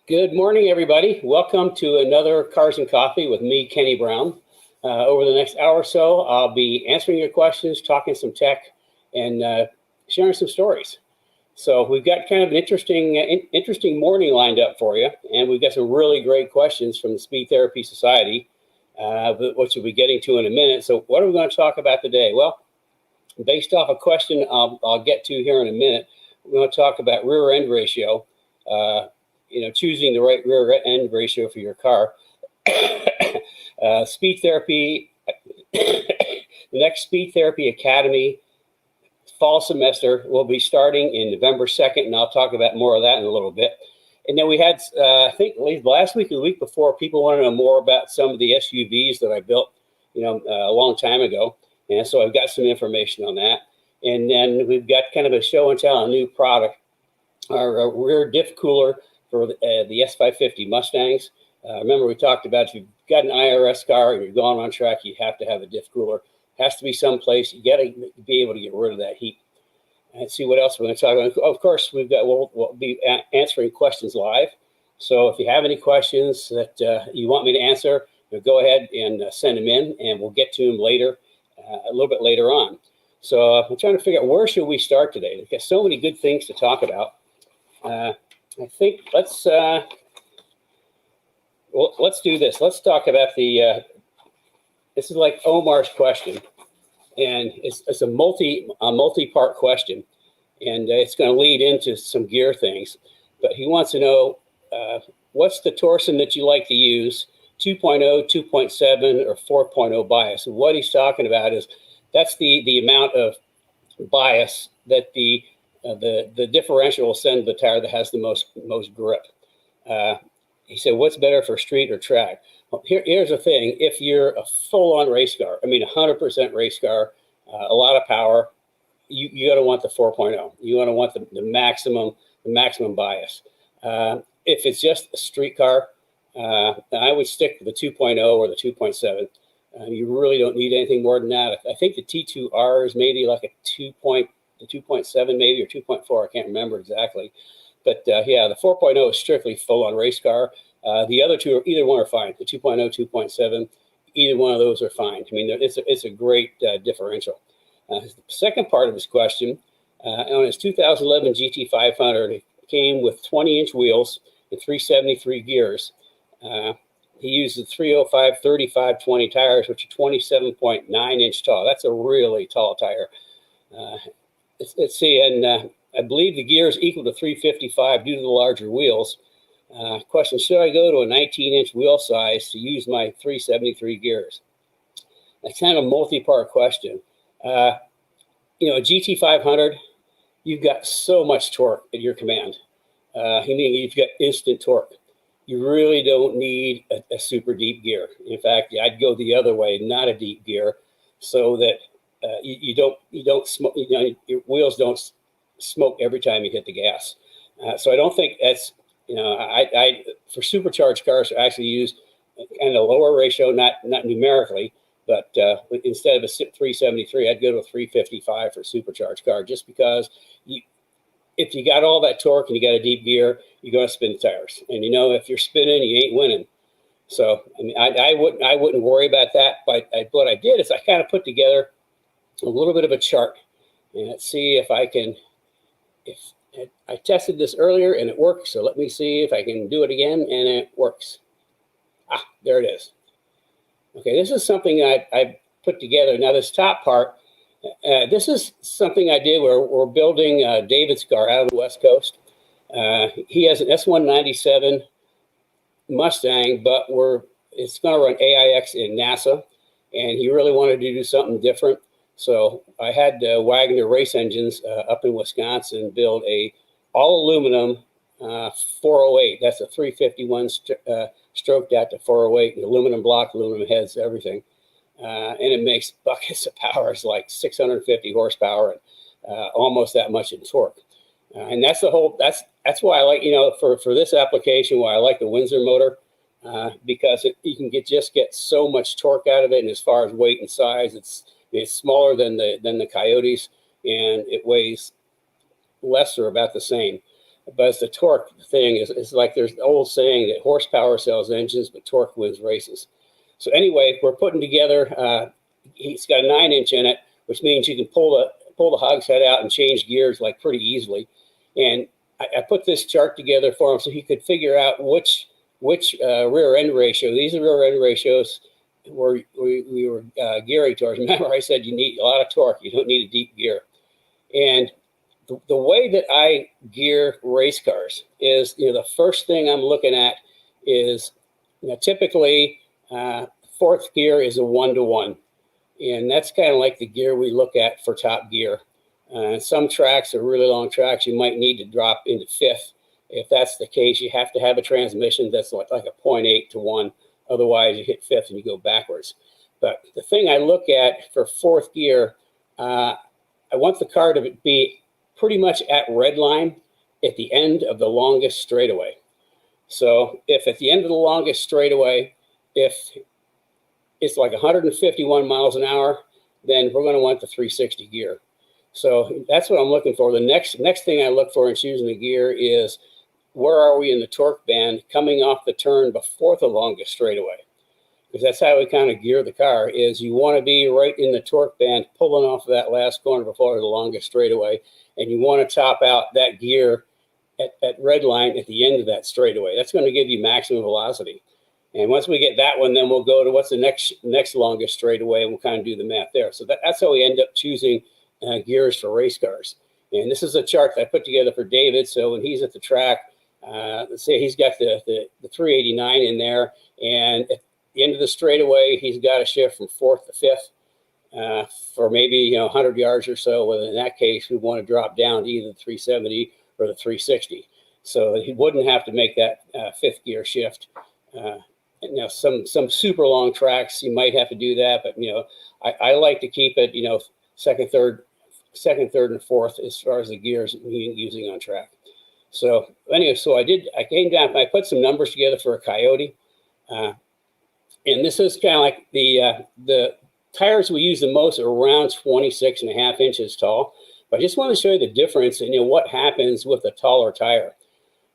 Good morning, everybody. Welcome to another Cars and Coffee with me, Kenny Brown. Over the next hour or so, I'll be answering your questions, talking some tech, and sharing some stories. So we've got kind of an interesting morning lined up for you, and we've got some really great questions from the Speed Therapy Society, which we'll be getting to in a minute. So what are we going to talk about today? Well, based off a question I'll get to here in a minute, we're going to talk about rear end ratio. Choosing the right rear end ratio for your car. Speed Therapy, the next Speed Therapy Academy fall semester will be starting in November 2nd, and I'll talk about more of that in a little bit. And then we had, I think last week or the week before, people want to know more about some of the SUVs that I built, a long time ago. And so I've got some information on that. And then we've got kind of a show and tell on a new product, our rear diff cooler for the S550 Mustangs. Remember, we talked about if you've got an IRS car and you're going on track, you have to have a diff cooler. It has to be someplace. You got to be able to get rid of that heat. Let's see what else we're going to talk about. Of course, we'll be answering questions live. So if you have any questions that you want me to answer, go ahead and send them in, and we'll get to them later, a little bit later on. So I'm trying to figure out where should we start today. We've got so many good things to talk about. I think let's do this. Let's talk about this is like Omar's question, and it's a multi-part question, and it's going to lead into some gear things. But he wants to know what's the torsion that you like to use, 2.0, 2.7, or 4.0 bias. And what he's talking about is that's the amount of bias that the differential will send to the tire that has the most grip. He said, what's better for street or track? Well, here's the thing. If you're a full-on race car, 100% race car, a lot of power, you got to want the 4.0. You want to want the maximum bias. If it's just a street car, I would stick to the 2.0 or the 2.7. You really don't need anything more than that. I think the T2R is maybe like a 2.7 maybe, or 2.4. I can't remember exactly. But yeah, the 4.0 is strictly full-on race car. The other two, either one are fine. The 2.0, 2.7, either one of those are fine. It's a great differential. The second part of his question, on his 2011 GT500, it came with 20-inch wheels and 373 gears. He used the 305 35/20 tires, which are 27.9 inch tall. That's a really tall tire. Let's see, and I believe the gears equal to 355 due to the larger wheels. Question, should I go to a 19-inch wheel size to use my 373 gears? That's kind of a multi-part question. A GT500, you've got so much torque at your command. You've got instant torque. You really don't need a super deep gear. In fact, I'd go the other way, not a deep gear, so that you don't smoke. Your wheels don't smoke every time you hit the gas. So I don't think that's I for supercharged cars I actually use kind of a lower ratio, not numerically, but instead of a 373, I'd go to a 355 for a supercharged car, just because if you got all that torque and you got a deep gear, you're going to spin the tires, and if you're spinning, you ain't winning. So I wouldn't worry about that. But what I did is I kind of put together a little bit of a chart, and let's see if I can. If I tested this earlier and it worked, so let me see if I can do it again, and it works. There it is. Okay, this is something I put together. Now this top part, this is something I did where we're building David's car out on the West Coast. He has an S197 Mustang, but it's going to run AIX in NASA, and he really wanted to do something different. So I had Wagner Race Engines up in Wisconsin build a all aluminum 408. That's a 351 stroked out to 408, aluminum block, aluminum heads, everything. And it makes buckets of power. It's like 650 horsepower and almost that much in torque. And that's that's why I like, for this application, why I like the Windsor motor, because you can just get so much torque out of it. And as far as weight and size, it's smaller than the Coyotes, and it weighs less or about the same. but it's the torque thing. It's like there's the old saying that horsepower sells engines, but torque wins races. So anyway, we're putting together, he's got a 9-inch in it, which means you can pull the hogshead out and change gears like pretty easily. And I put this chart together for him so he could figure out which rear end ratio. These are rear end ratios where we were gearing towards. Remember, I said you need a lot of torque. You don't need a deep gear. And the way that I gear race cars is, the first thing I'm looking at is, typically fourth gear is a 1-to-1. And that's kind of like the gear we look at for top gear. Some tracks are really long tracks. You might need to drop into fifth. If that's the case, you have to have a transmission that's like a 0.8 to 1. Otherwise, you hit fifth and you go backwards. But the thing I look at for fourth gear, I want the car to be pretty much at red line at the end of the longest straightaway. So if at the end of the longest straightaway, if it's like 151 miles an hour, then we're going to want the 360 gear. So that's what I'm looking for. The next thing I look for in choosing the gear is, where are we in the torque band coming off the turn before the longest straightaway? Because that's how we kind of gear the car, is you want to be right in the torque band, pulling off of that last corner before the longest straightaway, and you want to top out that gear at red line at the end of that straightaway. That's going to give you maximum velocity. And once we get that one, then we'll go to what's the next longest straightaway, and we'll kind of do the math there. So that's how we end up choosing gears for race cars. And this is a chart that I put together for David. So when he's at the track, let's say he's got the 389 in there, and at the end of the straightaway, he's got to shift from fourth to fifth for maybe 100 yards or so. Well, in that case, we want to drop down to either the 370 or the 360, so he wouldn't have to make that fifth gear shift. Now, some super long tracks, you might have to do that, but I like to keep it second, third, and fourth as far as the gears using on track. So anyway, I came down, I put some numbers together for a Coyote. And this is kind of like the tires we use the most are around 26.5 inches tall. But I just want to show you the difference and what happens with a taller tire.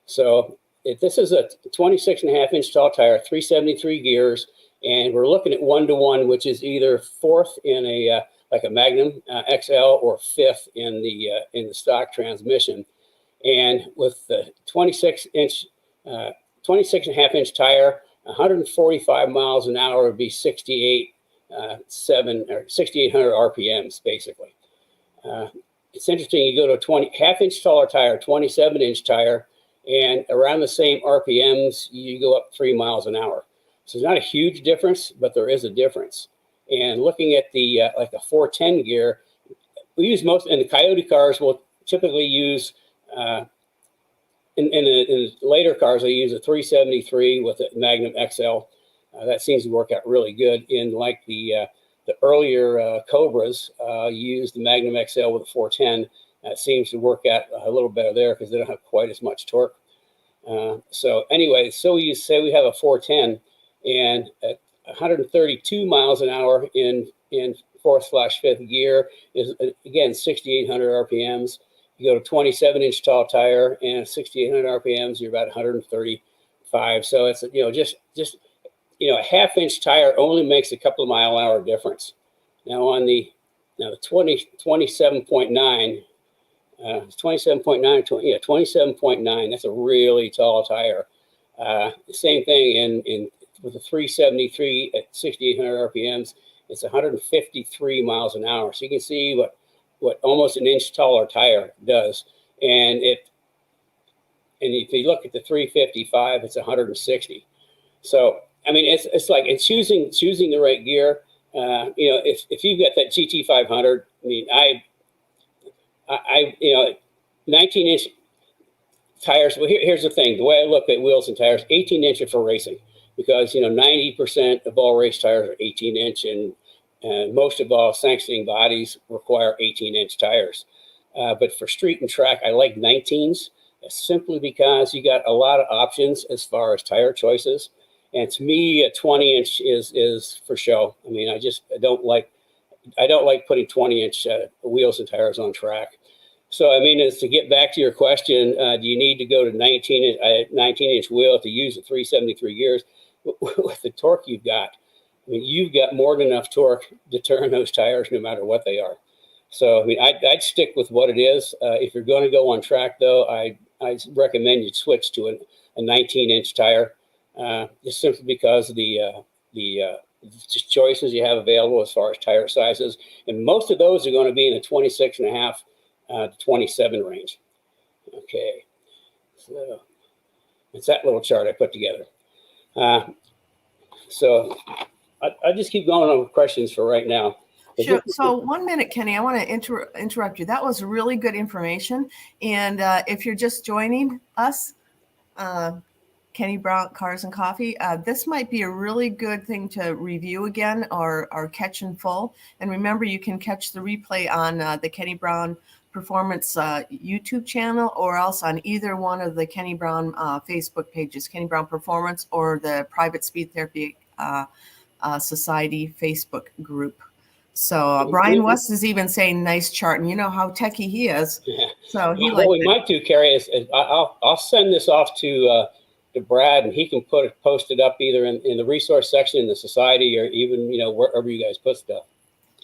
So if this is a 26.5 inch tall tire, 373 gears, and we're looking at 1-to-1, which is either fourth in a like a Magnum XL or fifth in the stock transmission. And with the 26.5 inch tire, 145 miles an hour would be 6,800 RPMs, basically. It's interesting, you go to a half-inch taller tire, 27-inch tire, and around the same RPMs, you go up 3 miles an hour. So it's not a huge difference, but there is a difference. And looking at the like a 410 gear, we use most in the Coyote cars. We'll typically use in the later cars, I use a 373 with a Magnum XL. That seems to work out really good. In like the earlier Cobras, use the Magnum XL with a 410. That seems to work out a little better there because they don't have quite as much torque. So anyway, so you say we have a 410, and at 132 miles an hour in fourth/fifth gear is again 6,800 RPMs. You go to 27-inch tall tire and 6,800 RPMs, you're about 135. So it's just a half-inch tire only makes a couple of mile-an-hour difference. Now on the 27.9. 27.9. That's a really tall tire. Same thing with a 373 at 6,800 RPMs. It's 153 miles an hour. So you can see what almost an inch taller tire does. And if you look at the 355, it's 160. So I mean, it's like in choosing the right gear. If you've got that GT 500, I mean, I 19-inch tires. Well, here's the thing. The way I look at wheels and tires, 18-inch are for racing, because 90% of all race tires are 18-inch, and most of all sanctioning bodies require 18-inch tires. But for street and track, I like 19s, simply because you got a lot of options as far as tire choices. And to me, a 20-inch is for show. I mean, I don't like putting 20-inch wheels and tires on track. So, I mean, to get back to your question, do you need to go to 19-inch wheel to use the 373 gears? With the torque you've got, I mean, you've got more than enough torque to turn those tires no matter what they are. So, I mean, I'd stick with what it is. If you're going to go on track, though, I recommend you switch to a 19-inch tire, just simply because of the choices you have available as far as tire sizes. And most of those are going to be in the 26.5 to 27 range. Okay, so it's that little chart I put together. So I'll just keep going on questions for right now. Sure. So 1 minute, Kenny, I want to interrupt you. That was really good information. And if you're just joining us, Kenny Brown, Cars and Coffee, this might be a really good thing to review again or catch in full. And remember, you can catch the replay on the Kenny Brown Performance YouTube channel, or else on either one of the Kenny Brown Facebook pages, Kenny Brown Performance or the Private Speed Therapy Society Facebook group. So Brian West is even saying nice chart, and you know how techie he is. Yeah. So he what we might do, Carrie, is I'll send this off to Brad, and he can post it up either in the resource section in the society, or even wherever you guys put stuff.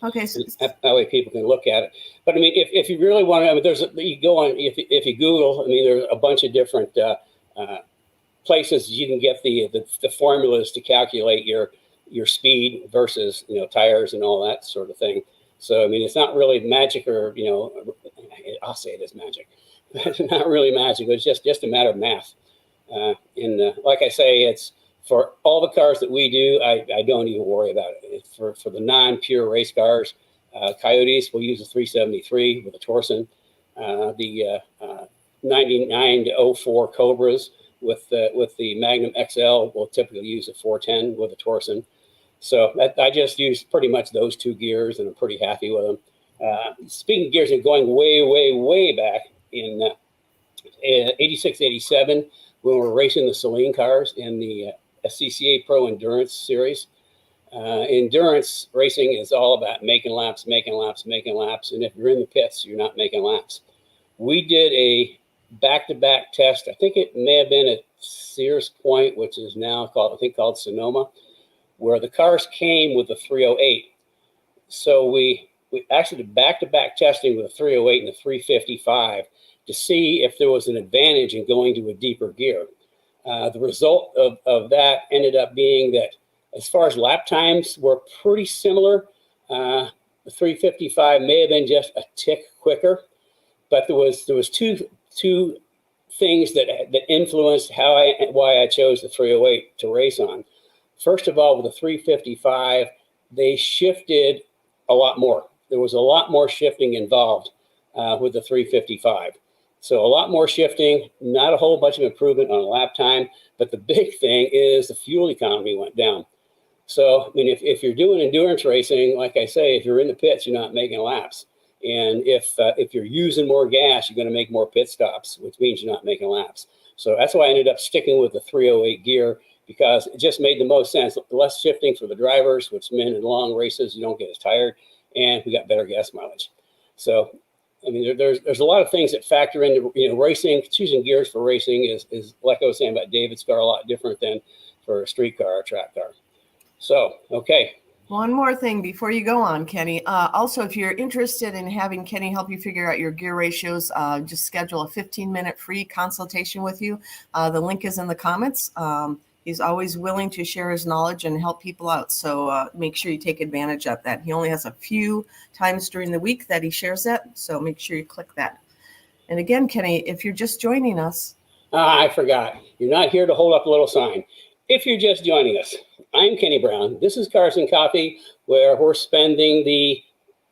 Okay. So that way people can look at it. But I mean, if you really want to, I mean, you go on, if you Google, I mean, there's a bunch of different places you can get the formulas to calculate your speed versus tires and all that sort of thing. So I mean, it's not really magic, or I'll say it is magic. It's not really magic. It's just a matter of math. And like I say, it's for all the cars that we do. I don't even worry about it. It's for the non-pure race cars. Coyotes will use a 373 with a Torsen. The 99 to 04 Cobras with the Magnum XL will typically use a 410 with a Torsen. So I just use pretty much those two gears, and I'm pretty happy with them. Speaking of gears, and going way, way, way back in 86, 87, when we were racing the Saleen cars in the SCCA Pro Endurance Series. Endurance racing is all about making laps, making laps, making laps. And if you're in the pits, you're not making laps. We did a back-to-back test. I think it may have been at Sears Point, which is now called Sonoma, where the cars came with a 308. So we actually did back-to-back testing with a 308 and a 355 to see if there was an advantage in going to a deeper gear. The result of that ended up being that as far as lap times were pretty similar. The 355 may have been just a tick quicker, but there was two things that influenced why I chose the 308 to race on. First of all, with the 355, they shifted a lot more. There was a lot more shifting involved with the 355. So a lot more shifting, not a whole bunch of improvement on lap time, but the big thing is the fuel economy went down. So, I mean, if you're doing endurance racing, like I say, if you're in the pits, you're not making laps. And if you're using more gas, you're going to make more pit stops, which means you're not making laps. So that's why I ended up sticking with the 308 gear, because it just made the most sense. Less shifting for the drivers, which meant in long races, you don't get as tired, and we got better gas mileage. So, I mean, there's a lot of things that factor into racing. Choosing gears for racing is like I was saying about David's car, a lot different than for a street car or a track car. So, okay. One more thing before you go on, Kenny. Also, if you're interested in having Kenny help you figure out your gear ratios, just schedule a 15-minute free consultation with you. The link is in the comments. He's always willing to share his knowledge and help people out. So make sure you take advantage of that. He only has a few times during the week that he shares that. So make sure you click that. And again, Kenny, if you're just joining us. I forgot. You're not here to hold up a little sign. If you're just joining us, I'm Kenny Brown. This is Cars and Coffee, where we're spending the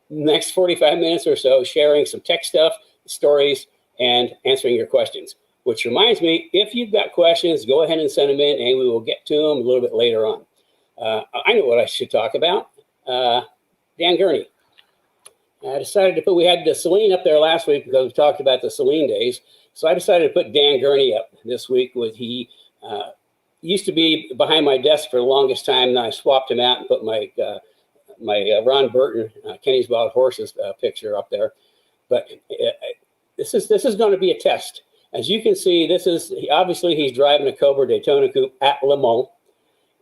next 45 minutes or so sharing some tech stuff, stories, and answering your questions. Which reminds me, if you've got questions, go ahead and send them in, and we will get to them a little bit later on. I know what I should talk about. Dan Gurney. I decided to we had the Saleen up there last week because we talked about the Saleen days. So I decided to put Dan Gurney up this week. He used to be behind my desk for the longest time, and I swapped him out and put my Ron Burton, Kenny's Wild Horses picture up there. But this is going to be a test. As you can see, this is obviously he's driving a Cobra Daytona Coupe at Le Mans.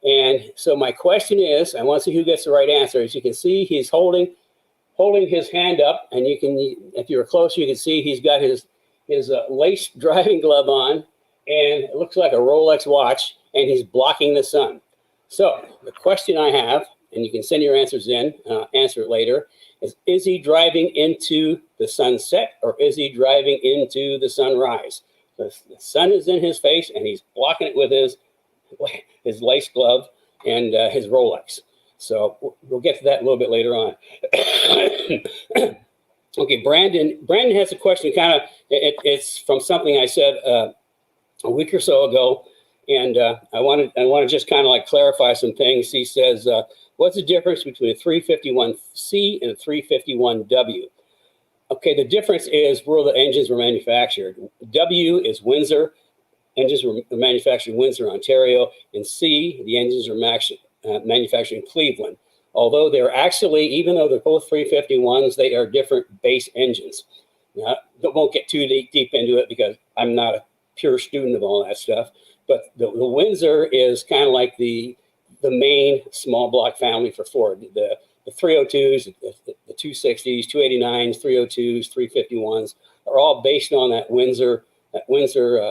And so my question is, I want to see who gets the right answer. As you can see, he's holding his hand up, and you can, if you're closer, you can see he's got his lace driving glove on, and it looks like a Rolex watch, and he's blocking the sun. So the question I have, and you can send your answers in, answer it later, is he driving into the sunset or is he driving into the sunrise? The sun is in his face and he's blocking it with his lace glove and his Rolex. So we'll get to that a little bit later on. Okay, Brandon has a question. It's from something I said a week or so ago, and I want to just kind of like clarify some things. He says, what's the difference between a 351C and a 351W? Okay, the difference is where the engines were manufactured. W is Windsor. Engines were manufactured in Windsor, Ontario. And C, the engines were manufactured in Cleveland. Although they're actually, even though they're both 351s, they are different base engines. Now, I won't get too deep into it because I'm not a pure student of all that stuff. But the Windsor is kind of like the main small block family for Ford. The 302s, the 260s, 289s, 302s, 351s are all based on that Windsor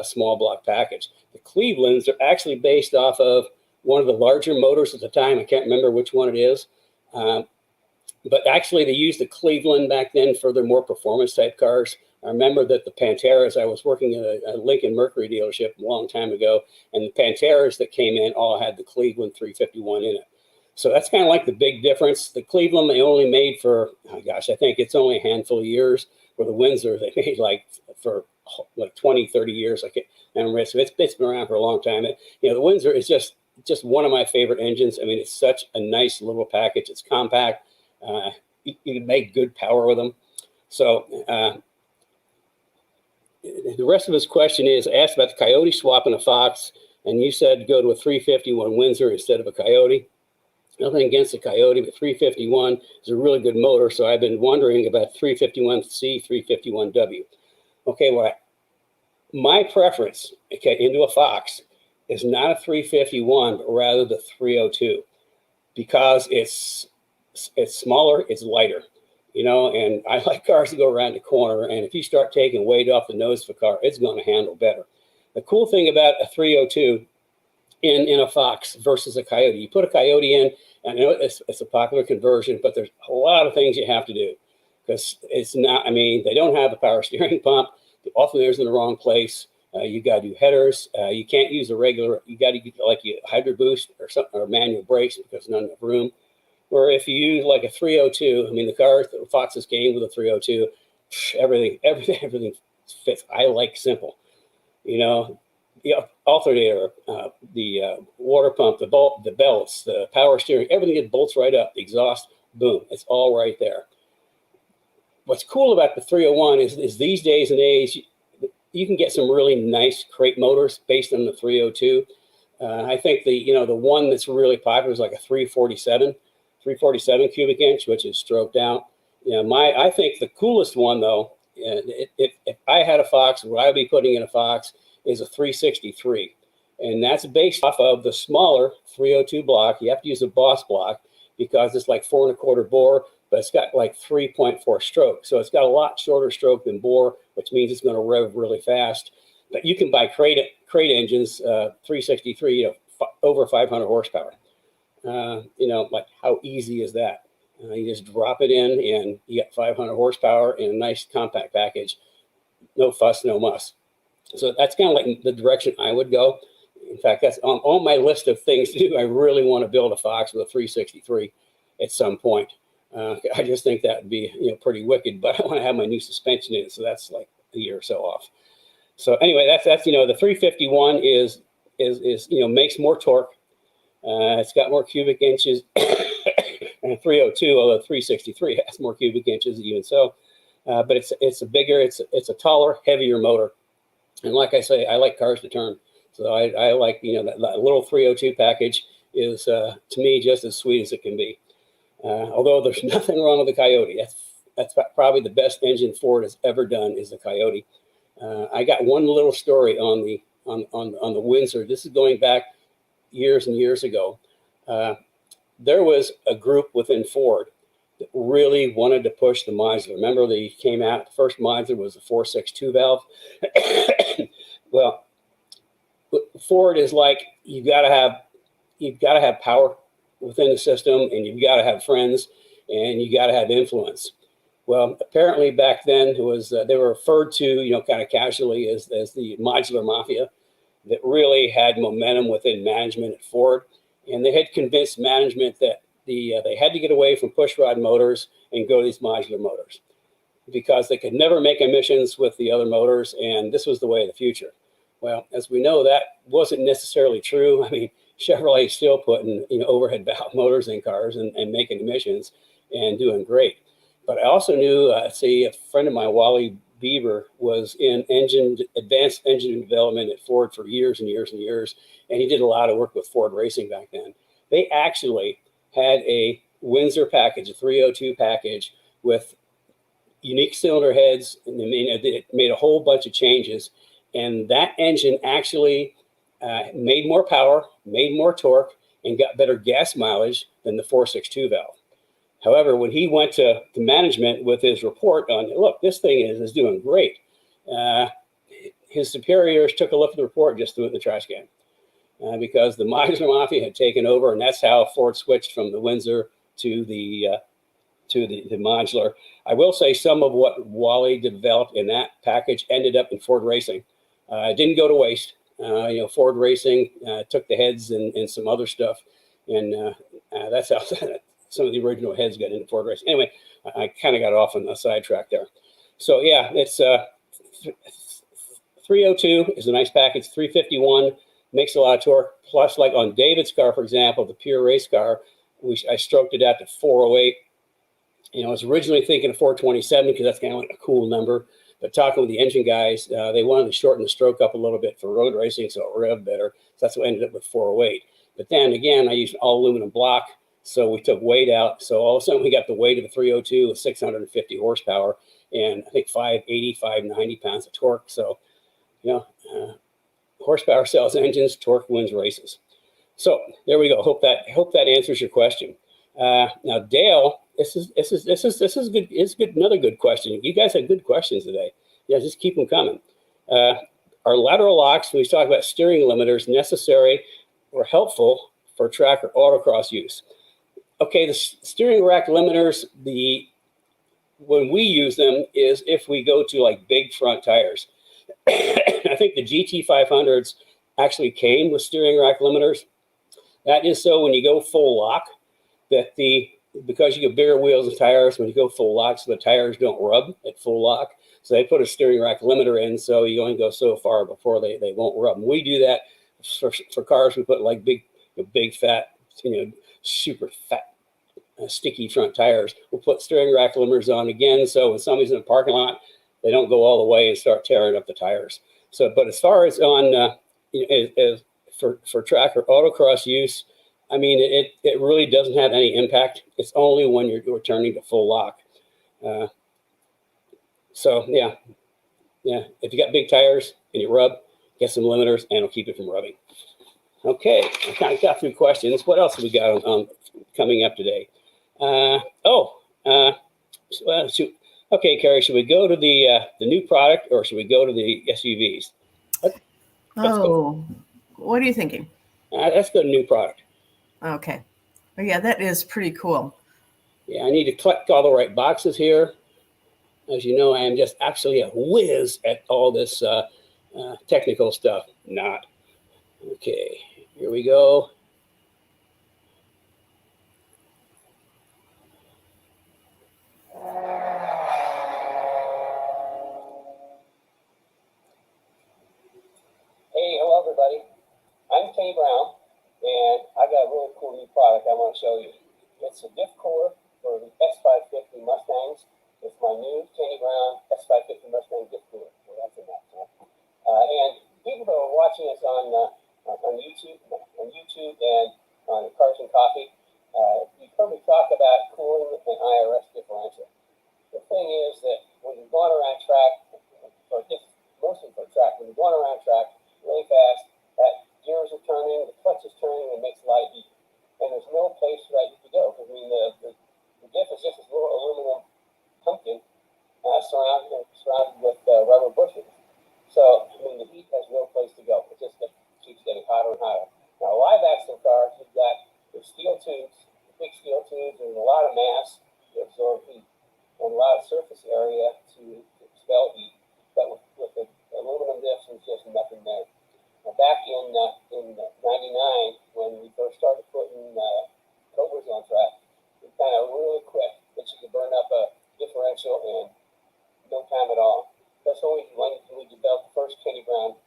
small block package. The Clevelands are actually based off of one of the larger motors at the time. I can't remember which one it is. But actually they used the Cleveland back then for their more performance type cars. I remember that the Panteras, I was working at a Lincoln Mercury dealership a long time ago, and the Panteras that came in all had the Cleveland 351 in it. So that's kind of like the big difference. The Cleveland they only made for, oh gosh, I think it's only a handful of years, where the Windsor they made for 20, 30 years. I can't remember. So it's been around for a long time. The Windsor is just one of my favorite engines. I mean, it's such a nice little package. It's compact. You can make good power with them. So the rest of his question is asked about the Coyote swap and a Fox, and you said go to a 351 Windsor instead of a Coyote. Nothing against the Coyote, but 351 is a really good motor. So I've been wondering about 351C, 351W. Okay, well, my preference, into a Fox is not a 351, but rather the 302, because it's smaller, it's lighter, and I like cars to go around the corner. And if you start taking weight off the nose of a car, it's going to handle better. The cool thing about a 302 in a Fox versus a Coyote, you put a Coyote in, and I know it's a popular conversion, but there's a lot of things you have to do, because it's not, they don't have a power steering pump. The alternator's in the wrong place. You got to do headers. You can't use a regular, you got to get like a hydro boost or something, or manual brakes, because not enough room. Where if you use like a 302, the car the Foxes came with a 302, everything fits. I like simple, the alternator, the water pump, the belts, the power steering, everything it bolts right up. The exhaust, boom, it's all right there. What's cool about the 301 is these days and age, you can get some really nice crate motors based on the 302. I think the one that's really popular is like a 347 cubic inch, which is stroked out. I think the coolest one though, if I had a Fox, what I would be putting in a Fox is a 363. And that's based off of the smaller 302 block. You have to use a Boss block because it's like 4 1/4 bore, but it's got like 3.4 stroke. So it's got a lot shorter stroke than bore, which means it's going to rev really fast. But you can buy crate engines, 363, over 500 horsepower. Like how easy is that? You just drop it in and you get 500 horsepower in a nice compact package. No fuss, no muss. So that's kind of like the direction I would go. In fact, that's on my list of things to do. I really want to build a Fox with a 363 at some point. I just think that would be pretty wicked, but I want to have my new suspension in it, so that's like a year or so off. So anyway, that's the 351 is makes more torque. It's got more cubic inches and a 302, although 363 has more cubic inches even so. But it's a bigger, it's a taller, heavier motor. And like I say, I like cars to turn. So I like, that little 302 package is, to me, just as sweet as it can be. Although there's nothing wrong with the Coyote. that's probably the best engine Ford has ever done is the Coyote. I got one little story on the Windsor. This is going back years and years ago. There was a group within Ford that really wanted to push the modular. Remember, they came out, the first modular was a 4.62 valve. Well, Ford is like, you've got to have power within the system, and you've got to have friends, and you got to have influence. Well, apparently back then it was they were referred to, kind of casually as the modular mafia that really had momentum within management at Ford, and they had convinced management that they had to get away from push rod motors and go to these modular motors because they could never make emissions with the other motors, and this was the way of the future. Well, as we know, that wasn't necessarily true. I mean, Chevrolet is still putting overhead valve motors in cars and making emissions and doing great. But I also knew, a friend of mine, Wally Beaver, was in advanced engine development at Ford for years and years and years, and he did a lot of work with Ford Racing back then. They actually had a Windsor package, a 302 package with unique cylinder heads, and they made a whole bunch of changes. And that engine actually made more power, made more torque, and got better gas mileage than the 4.62 valve. However, when he went to management with his report on, look, this thing is doing great, his superiors took a look at the report and just threw it in the trash can because the modular mafia had taken over, and that's how Ford switched from the Windsor to the modular. I will say some of what Wally developed in that package ended up in Ford Racing. It didn't go to waste. Ford Racing took the heads and some other stuff, and that's how some of the original heads got into Ford Racing. Anyway, I kind of got off on the sidetrack there. So yeah, it's 302 is a nice package. 351 makes a lot of torque. Plus, like on David's car, for example, the pure race car, I stroked it out to 408. I was originally thinking of 427 because that's kind of like a cool number. But talking with the engine guys, they wanted to shorten the stroke up a little bit for road racing, so it revved better. So that's what ended up with 408. But then again, I used an all aluminum block, so we took weight out. So all of a sudden, we got the weight of the 302 with 650 horsepower and I think 580, 590 pounds of torque. So, horsepower sells engines, torque wins races. So there we go. Hope that answers your question. Now, Dale, this is good. It's good. Another good question. You guys had good questions today. Yeah, just keep them coming. Are lateral locks, when we talk about steering limiters, necessary or helpful for track or autocross use? Okay, the steering rack limiters, when we use them is if we go to like big front tires. I think the GT500s actually came with steering rack limiters. That is so when you go full lock, that because you get bigger wheels and tires, when you go full lock, so the tires don't rub at full lock. So they put a steering rack limiter in, so you only go so far before they won't rub. And we do that for cars. We put like big fat, super fat, sticky front tires. We'll put steering rack limiters on again, so when somebody's in a parking lot, they don't go all the way and start tearing up the tires. So, but as far as on for track or autocross use, I mean, it really doesn't have any impact. It's only when you're returning to full lock. So yeah. If you got big tires and you rub, get some limiters, and it'll keep it from rubbing. Okay, I kind of got through questions. What else have we got on coming up today? Okay, Carrie, should we go to the new product or should we go to the SUVs? What are you thinking? Let's go to new product. Okay. Oh, yeah, that is pretty cool. Yeah, I need to collect all the right boxes here. As you know, I am just actually a whiz at all this technical stuff. Not. Okay, here we go. Hey, hello everybody. I'm Kenny Brown, and I got a really cool new product I want to show you. It's a diff cooler for the S550 Mustangs. It's my new Kenny Brown S550 Mustang diff cooler. Well, that's enough. And people that are watching us on YouTube and on Cars and Coffee, you've heard me talk about cooling and IRS differential. The turning, the clutch is turning, and makes a lot of heat. And there's no place for that heat to go. I mean, the diff is just this little aluminum pumpkin surrounded with rubber bushings. So, I mean, the heat has no place to go. It just keeps getting hotter and hotter. Now, live axle cars, you've got the steel tubes, big steel tubes, and a lot of mass to absorb heat, and a lot of surface area to expel heat. But with the aluminum diffs, there's just nothing there. Now, back in '99, when we first started putting Cobras on track, we kind of really quick that you could burn up a differential in no time at all. That's when we developed the first Kenny Brown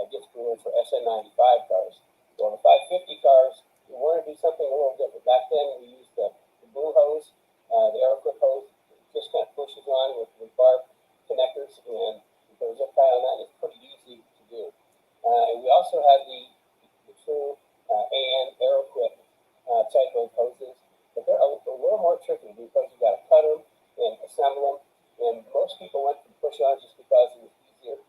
diff cooler for SN95 cars. So the 550 cars, we wanted to do something a little different. Back then, we used the blue hose, the AeroQuip hose, just kind of pushes on with barb connectors, and there was a tie on that, and it's pretty easy to do. And we also had the true AN AeroQuip type of hoses, but they're a little more tricky because you got to cut them and assemble them. And most people went to push-on just because it was easier.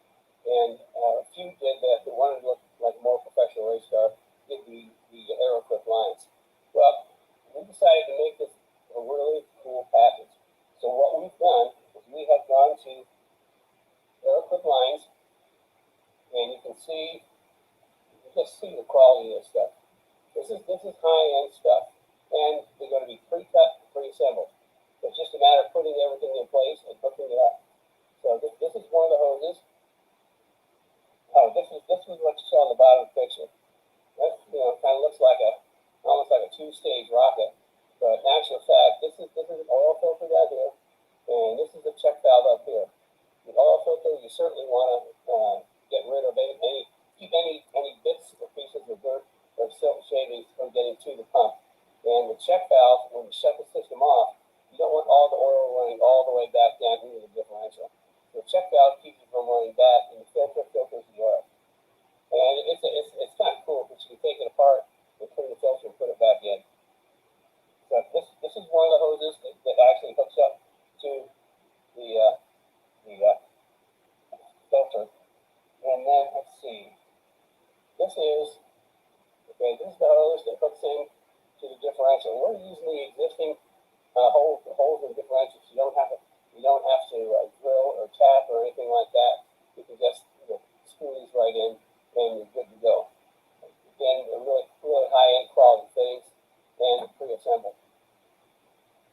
And a few did that wanted to look like a more professional race car, did the AeroQuip lines. Well, we decided to make this a really cool package. So what we've done is we have gone to AeroQuip lines, and you can see, you just see the quality of this stuff. This is high-end stuff, and they're going to be pre-cut, pre-assembled. It's just a matter of putting everything in place and hooking it up. So this is one of the hoses. Oh, this is what you saw on the bottom of the picture. That kind of looks like almost like a two-stage rocket, but in actual fact, this is an oil filter down here, and this is the check valve up here. The oil filter, you certainly want to get rid of keep any bits or pieces of dirt or silk shavings from getting to the pump. And the check valve, when you shut the system off, you don't want all the oil running all the way back down into the differential. The check valve keeps it from running back, and the filter filters the oil. And it's kind of cool because you can take it apart and clean the filter and put it back in. So this is one of the hoses that actually hooks up to the filter. And then let's see. This is the hose that hooks in to the differential. We're using the existing holes in differentials. You don't have to drill or tap or anything like that. You can just screw these right in, and you're good to go. Again, they're really high-end quality things, and pre-assembled.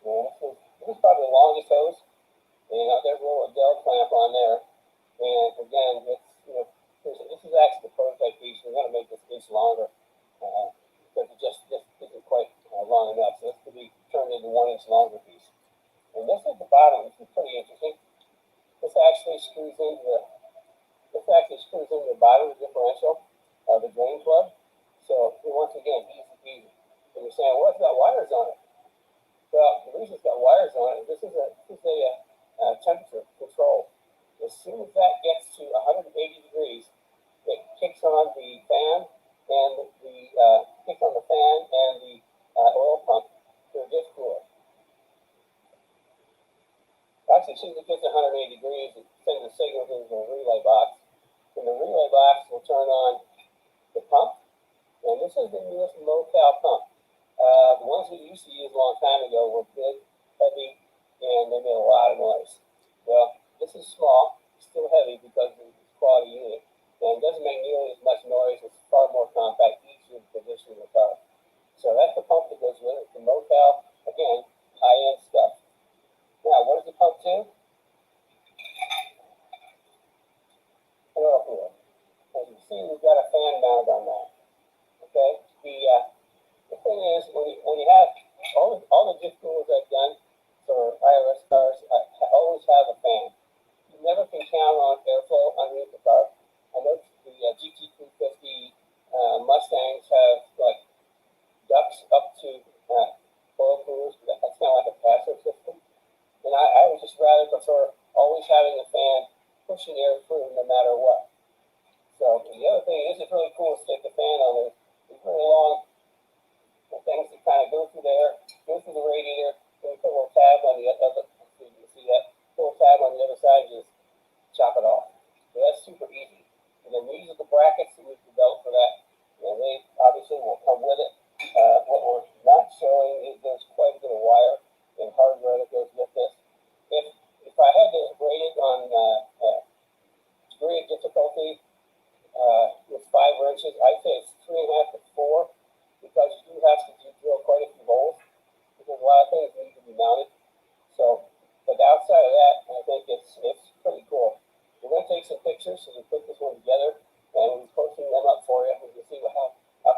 And this is probably the longest hose, and there's a little Adele clamp on there. And again, this is actually the prototype piece. We're going to make this piece longer because it just isn't quite long enough. So this could be turned into 1 inch longer piece. And this is the bottom. This is pretty interesting. This actually screws into the bottom of the differential, the drain plug. So once again, easy peasy. And you're saying, well, it's got wires on it. Well, the reason it's got wires on it, this is a temperature control. As soon as that gets to 180 degrees, it kicks on the fan and the oil pump to a diff cooler. Actually, as soon as it gets to 180 degrees, it sends a signal to the relay box, and the relay box will turn on the pump. And this is the newest low-cal pump. The ones we used to use a long time ago were big, heavy, and they made a lot of noise. Well, this is small, still heavy because of the quality unit, and doesn't make nearly as much noise. It's far more compact, easier to position in the car. So that's the pump that goes with it. The low-cal, again, high-end stuff. Now, what does the pump do? Oil cooler. As you see, we've got a fan mounted on that. Okay. The thing is, when you have all the diff coolers I've done for IRS cars, I always have a fan. You never can count on airflow underneath the car. I know the GT350 Mustang posting will come with it. What we're not showing is there's quite a bit of wire and hardware that goes with this. If I had to rate it on degree of difficulty with 5 wrenches, I'd say it's 3.5 to 4, because you do have to drill quite a few holes because a lot of things need to be mounted. So, but outside of that, I think it's pretty cool. We're going to take some pictures as we put this one together, and we're posting them up for you. You can see how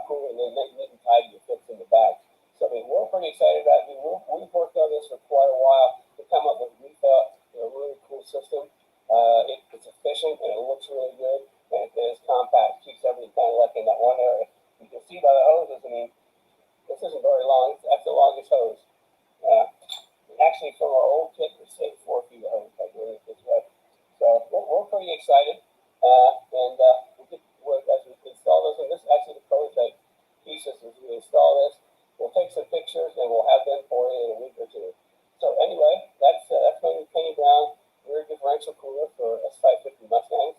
cool and neat and tidy it fits in the bag. So I mean, we're pretty excited about it. We've worked on this for quite a while to come up with, we thought, a really cool system. It's efficient and it looks really good, and it is compact. Keeps everything kind of like in that one area. You can see by the hoses. I mean, this isn't very long. That's the longest hose. Actually, from our old kit, we saved 4 feet of hose by doing it this way. So we're pretty excited. As we install this, and this is actually the prototype pieces, as we install this, we'll take some pictures and we'll have them for you in a week or 2. So anyway, that's my new Kenny Brown rear differential cooler for S550 Mustangs,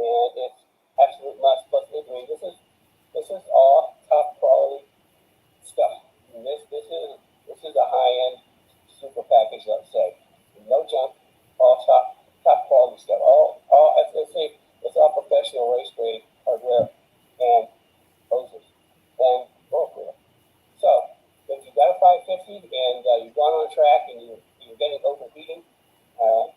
and it's absolute must. Plus, I mean, this is all top quality stuff. I mean, this is a high end super package, let's say. No junk, all top quality stuff. All let's say it's all professional race grade hardware and hoses and roll cooler. So if you've got a 550 and you've gone on track and you're getting overheating and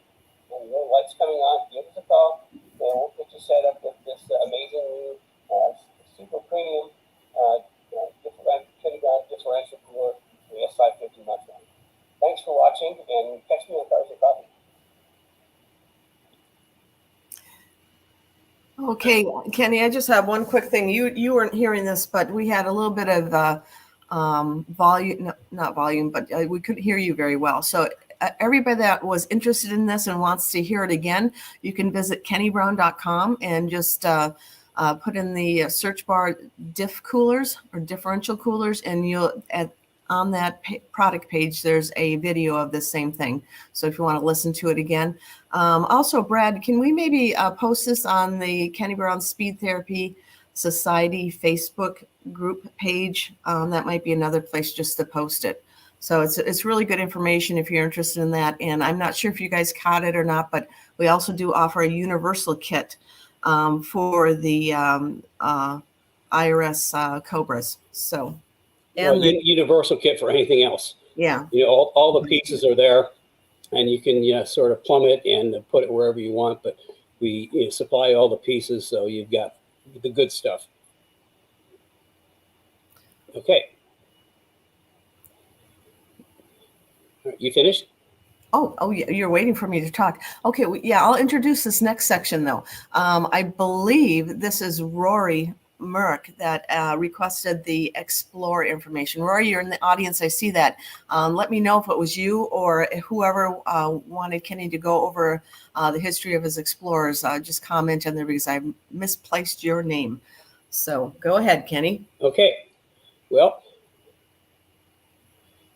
your light's coming on, give us a call and we'll get you set up with this amazing new super premium Kenny Brown differential cooler for the S550 Mustang. Thanks for watching, and catch me on Cars and Coffee. Okay, Kenny, I just have one quick thing. You weren't hearing this, but we had a little bit of volume, not volume, but we couldn't hear you very well. So everybody that was interested in this and wants to hear it again, you can visit kennybrown.com and just put in the search bar diff coolers or differential coolers, and you'll on that product page, there's a video of the same thing. So if you want to listen to it again. Also, Brad, can we maybe post this on the Kenny Brown Speed Therapy Society Facebook group page? That might be another place just to post it. So it's really good information if you're interested in that. And I'm not sure if you guys caught it or not, but we also do offer a universal kit for the IRS Cobras. So. And universal kit for anything else. Yeah. You know, all the pieces are there, and you can sort of plumb it and put it wherever you want. But we supply all the pieces, so you've got the good stuff. Okay. You finished? Oh, yeah, you're waiting for me to talk. Okay, yeah, I'll introduce this next section, though. I believe this is Rory Merck that requested the Explorer information. Rory, you're in the audience. I see that. Let me know if it was you or whoever wanted Kenny to go over the history of his Explorers. Just comment on there because I misplaced your name. So go ahead, Kenny. Okay. Well,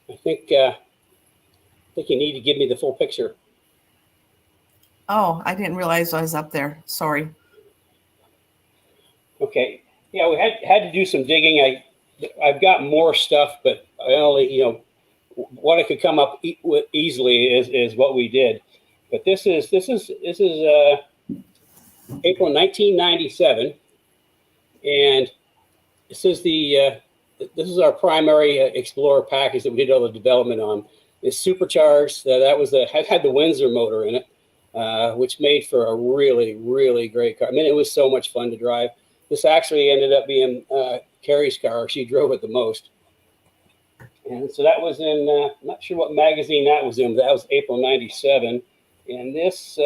I think you need to give me the full picture. Oh, I didn't realize I was up there. Sorry. Okay. Yeah, we had to do some digging. I've got more stuff, but I only, what I could come up with easily is what we did. But this is April 1997, and this is our primary Explorer package that we did all the development on. It's supercharged. Had the Windsor motor in it, which made for a really, really great car. I mean, it was so much fun to drive. This actually ended up being Carrie's car. She drove it the most. And so that was in, I'm not sure what magazine that was in, but that was April 97. And this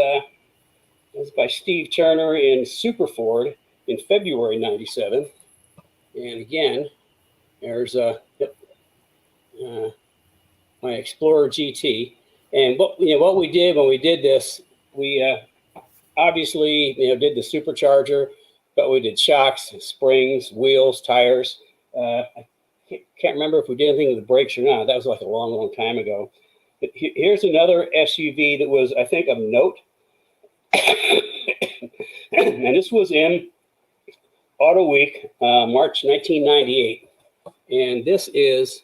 was by Steve Turner in Super Ford in February 97. And again, there's my Explorer GT. And what we did when we did this, we obviously did the supercharger, but we did shocks, springs, wheels, tires. I can't remember if we did anything with the brakes or not. That was like a long, long time ago. But here's another SUV that was, I think, of note. And this was in Auto Week, March 1998. And this is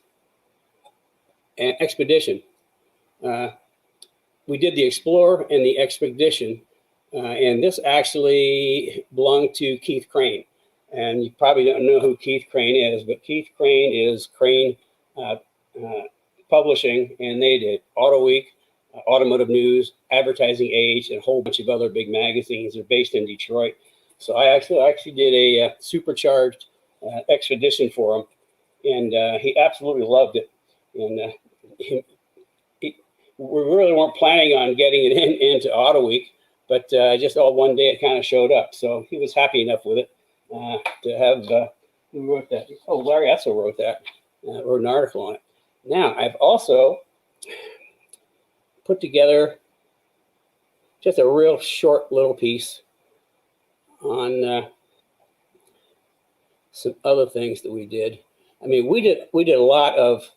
an expedition. We did the Explorer and the Expedition, and this actually belonged to Keith Crane. And you probably don't know who Keith Crane is, but Keith Crane is Crane Publishing, and they did Auto Week, Automotive News, Advertising Age, and a whole bunch of other big magazines. They're based in Detroit. So I actually did a supercharged expedition for him, and he absolutely loved it. And we really weren't planning on getting it into Auto Week, but just all one day it kind of showed up. So he was happy enough with it to have. Who wrote that? Oh, Larry Etzel wrote that. Wrote an article on it. Now I've also put together just a real short little piece on some other things that we did. I mean, we did a lot of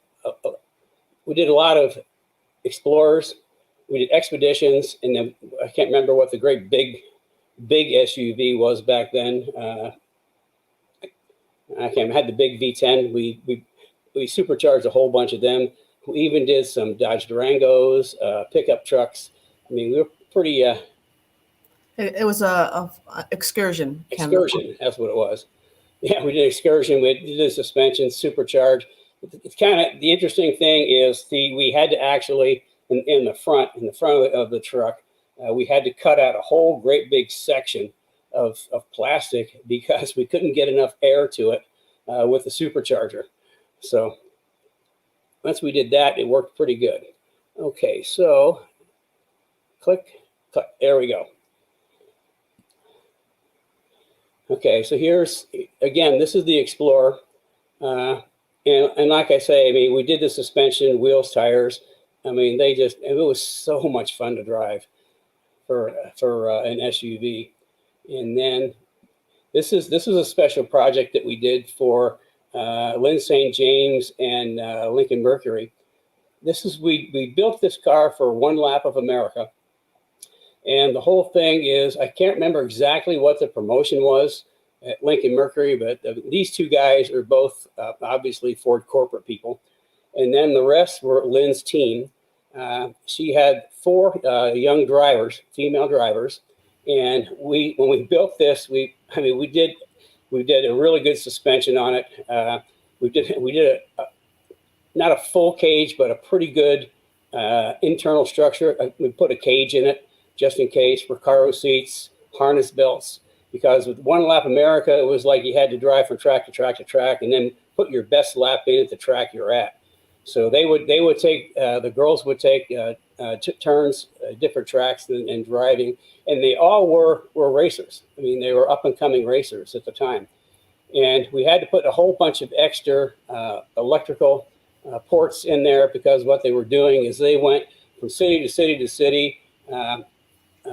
Explorers, we did Expeditions, and then I can't remember what the great big SUV was back then. I had the big V10. We supercharged a whole bunch of them. We even did some Dodge Durangos, pickup trucks. I mean, we were pretty. It was a excursion. Excursion, that's what it was. Yeah, we did excursion. We did the suspension, supercharged. It's kind of the interesting thing is we had to actually in the front of the truck, we had to cut out a whole great big section of plastic because we couldn't get enough air to it with the supercharger. So once we did that, it worked pretty good. Okay, so click. There we go. Okay, so here's, again, this is the Explorer. And like I say, I mean, we did the suspension, wheels, tires. I mean, it was so much fun to drive for an SUV. And then this is a special project that we did for Lynn St. James and Lincoln Mercury. We built this car for one lap of America. And the whole thing is, I can't remember exactly what the promotion was at Lincoln Mercury, but these two guys are both obviously Ford corporate people. And then the rest were Lynn's team. She had 4 young drivers, female drivers. And when we built this, we did a really good suspension on it. We did not a full cage, but a pretty good internal structure. We put a cage in it just in case, for Recaro seats, harness belts, because with one lap America, it was like you had to drive from track to track to track and then put your best lap in at the track you're at. So they would take, the girls would take turns, different tracks and driving, and they all were racers. I mean, they were up and coming racers at the time. And we had to put a whole bunch of extra electrical ports in there because what they were doing is they went from city to city to city.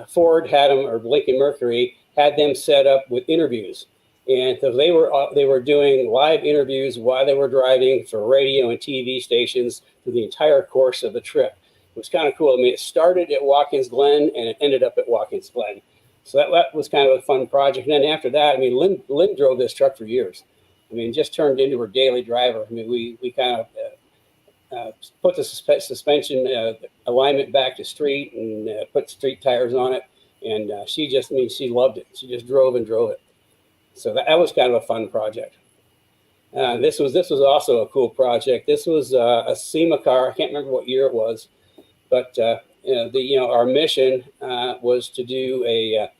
Ford had them, or Lincoln Mercury had them set up with interviews, and so they were doing live interviews while they were driving for radio and TV stations for the entire course of the trip. It was kind of cool. I mean, it started at Watkins Glen and it ended up at Watkins Glen, so that was kind of a fun project. And then after that, I mean, Lynn drove this truck for years. I mean, just turned into her daily driver. I mean, we kind of put the suspension alignment back to street and put street tires on it. And she loved it. She just drove and drove it. So that was kind of a fun project. This was also a cool project. This was a SEMA car. I can't remember what year it was, but our mission was to do a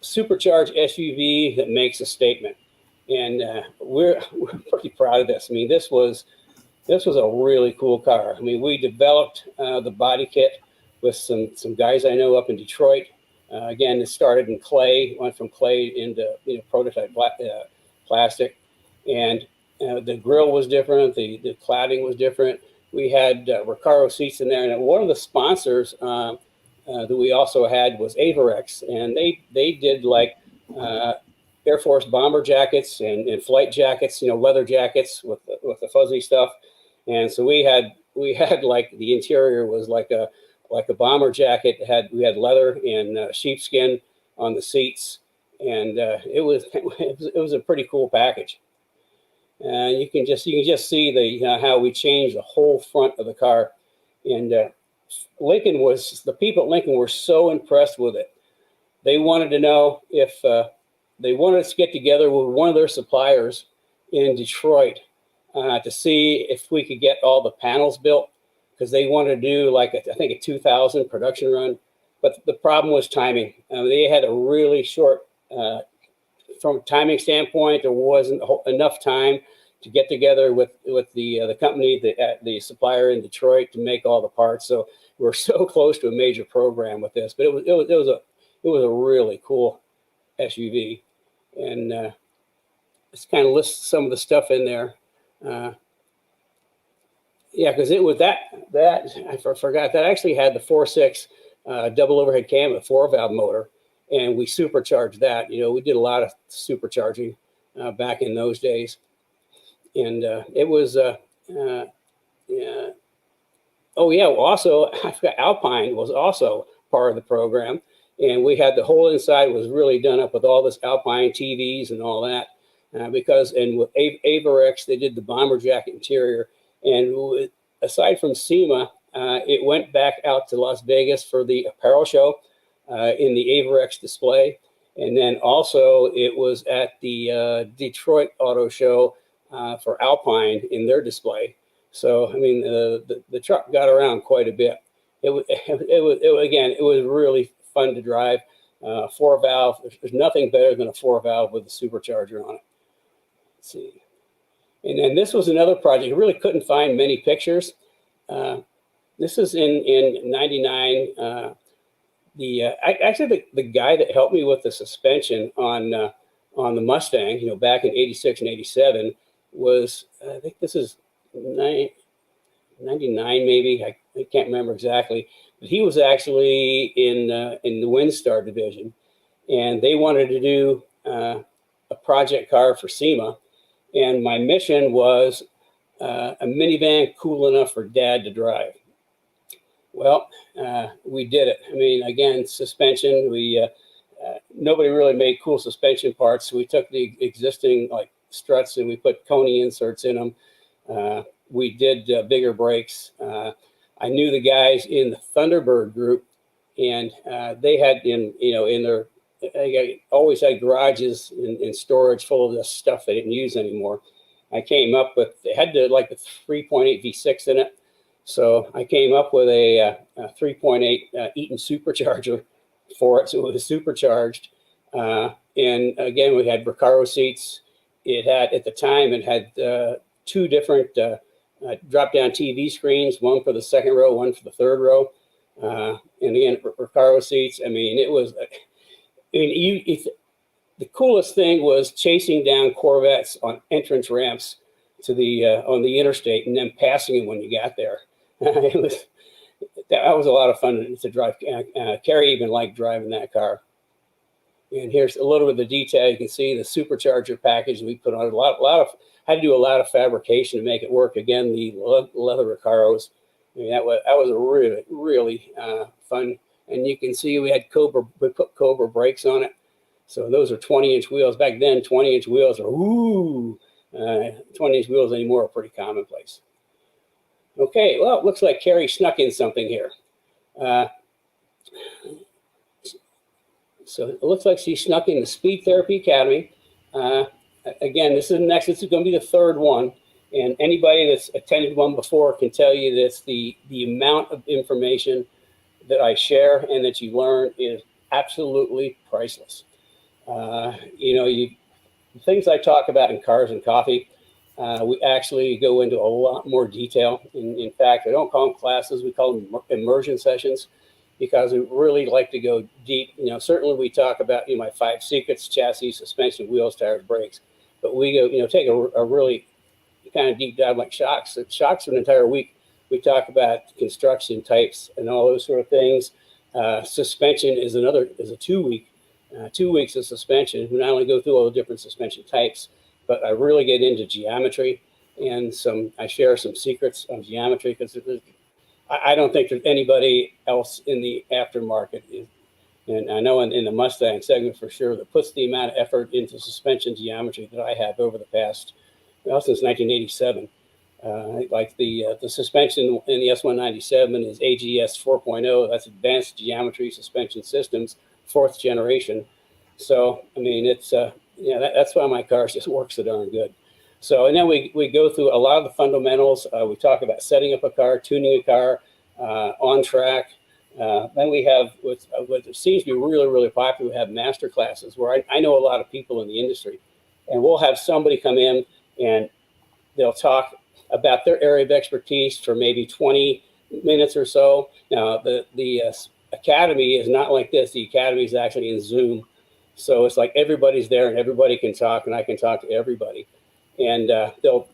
supercharged SUV that makes a statement, and we're pretty proud of this. I mean, this was a really cool car. I mean, we developed the body kit with some guys I know up in Detroit. Again, it started in clay, went from clay into prototype plastic, and the grill was different, the cladding was different. We had Recaro seats in there, and one of the sponsors that we also had was Avarex, and they did like Air Force bomber jackets and flight jackets, leather jackets with the fuzzy stuff. And so we had like the interior was like a bomber jacket. We had leather and sheepskin on the seats, and it was a pretty cool package. You can just see the how we changed the whole front of the car, and the people at Lincoln were so impressed with it. They wanted to know if they wanted us to get together with one of their suppliers in Detroit to see if we could get all the panels built, because they wanted to do like I think a 2,000 production run. But the problem was timing. They had a really short, from a timing standpoint, there wasn't enough time to get together with the company, the supplier in Detroit, to make all the parts. So we're so close to a major program with this. But it was a really cool SUV, and it's kind of lists some of the stuff in there. Yeah, because it was that I forgot that actually had the 4.6 double overhead cam with 4-valve motor, and we supercharged that. You know, we did a lot of supercharging back in those days, and it was yeah. Oh yeah, also I forgot Alpine was also part of the program, and we had the whole inside was really done up with all this Alpine TVs and all that, because and with Avarex they did the bomber jacket interior, and aside from SEMA, it went back out to Las Vegas for the apparel show in the Avarex display, and then also it was at the Detroit Auto Show for Alpine in their display. So I mean, the truck got around quite a bit. It was really fun to drive. 4-valve. There's nothing better than a 4-valve with a supercharger on it. Let's see. And then this was another project. I really couldn't find many pictures. This is in '99. Actually the guy that helped me with the suspension on the Mustang, you know, back in '86 and '87 was, I think this is 99 maybe. I can't remember exactly, but he was actually in the Windsor division, and they wanted to do a project car for SEMA, and my mission was a minivan cool enough for Dad to drive. Well, we did it. I mean, again, suspension. Nobody really made cool suspension parts, so we took the existing like struts and we put Coney inserts in them. We did bigger brakes. I knew the guys in the Thunderbird group, and they had always had garages in storage full of this stuff they didn't use anymore. I came up with, they had like a 3.8 V6 in it. So I came up with a 3.8 Eaton supercharger for it. So it was supercharged. And again, we had Recaro seats. It had, at the time, it had 2 different drop-down TV screens, one for the second row, one for the third row. And again, Recaro seats. I mean, it was, the coolest thing was chasing down Corvettes on entrance ramps to the on the interstate and then passing them when you got there. That was a lot of fun to drive. Carrie even liked driving that car. And here's a little bit of the detail. You can see the supercharger package we put on. Had to do a lot of fabrication to make it work. Again, the leather Recaros. I mean, that was a really, really fun. And you can see we put Cobra brakes on it. So those are 20-inch wheels. Back then, 20-inch wheels are 20-inch wheels anymore are pretty commonplace. Okay, well, it looks like Carrie snuck in something here. So it looks like she snuck in the Speed Therapy Academy. Again, this is going to be the 3rd one. And anybody that's attended one before can tell you that the amount of information that I share and that you learn is absolutely priceless. Things I talk about in Cars and Coffee, we actually go into a lot more detail. In fact, I don't call them classes, we call them immersion sessions, because we really like to go deep. Certainly we talk about my 5 secrets: chassis, suspension, wheels, tires, brakes. But we go, take a really kind of deep dive like shocks. Shocks for an entire week. We talk about construction types and all those sort of things. Suspension is a 2-week. 2 weeks of suspension. We not only go through all the different suspension types, but I really get into geometry, and I share some secrets on geometry, because I don't think there's anybody else in the aftermarket And I know in the Mustang segment for sure, that puts the amount of effort into suspension geometry that I have over the past, well, since 1987. Like the suspension in the S197 is AGS 4.0. That's Advanced Geometry Suspension Systems, 4th generation. So, I mean, it's, that's why my cars just work so darn good. So, and then we go through a lot of the fundamentals. We talk about setting up a car, tuning a car, on track. Then we have what seems to be really, really popular. We have master classes where I know a lot of people in the industry, and we'll have somebody come in and they'll talk about their area of expertise for maybe 20 minutes or so. Now, the academy is not like this. The academy is actually in Zoom. So it's like everybody's there and everybody can talk, and I can talk to everybody. And they'll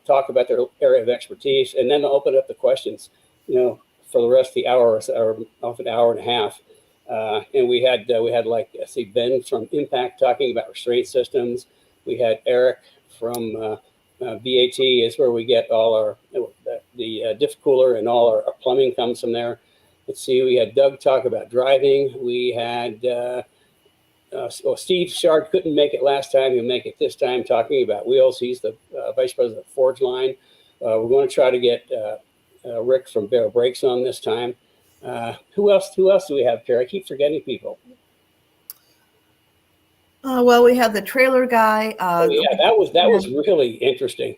talk about their area of expertise, and then they'll open up the questions, for the rest of the hour or often an hour and a half. And we had like, Ben from Impact talking about restraint systems. We had Eric from VAT is where we get all our, the diff cooler and all our plumbing comes from there. Let's see, we had Doug talk about driving. We had Steve Shard couldn't make it last time. He'll make it this time talking about wheels. He's the vice president of Forge Line. We're going to try to get Rick from Bear Brakes on this time. Who else do we have, Carrie? I keep forgetting people. Well, we had the trailer guy. That was really interesting.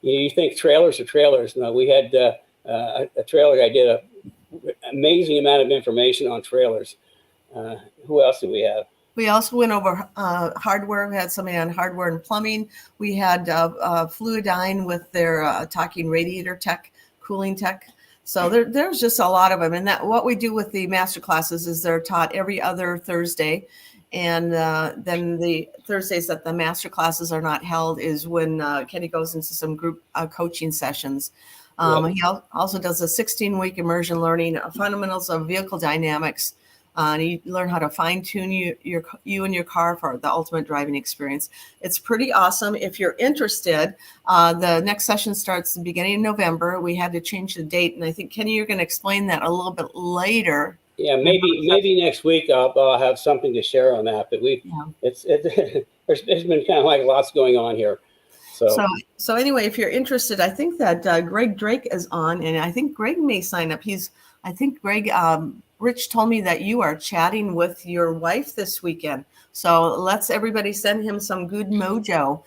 You think trailers are trailers. No, we had a trailer guy did an amazing amount of information on trailers. Who else did we have? We also went over hardware. We had somebody on hardware and plumbing. We had Fluidyne with their talking radiator tech, cooling tech. So there's just a lot of them. And that what we do with the master classes is they're taught every other Thursday. And then the Thursdays that the master classes are not held is when Kenny goes into some group coaching sessions. He also does a 16-week immersion learning fundamentals of vehicle dynamics. And you learn how to fine tune you and your car for the ultimate driving experience. It's pretty awesome. If you're interested, the next session starts the beginning of November. We had to change the date, and I think Kenny, you're going to explain that a little bit later. Yeah, maybe next week I'll have something to share on that. But there's been kind of like lots going on here. So anyway, if you're interested, I think that Greg Drake is on, and I think Greg may sign up. Rich told me that you are chatting with your wife this weekend. So let's everybody send him some good mojo.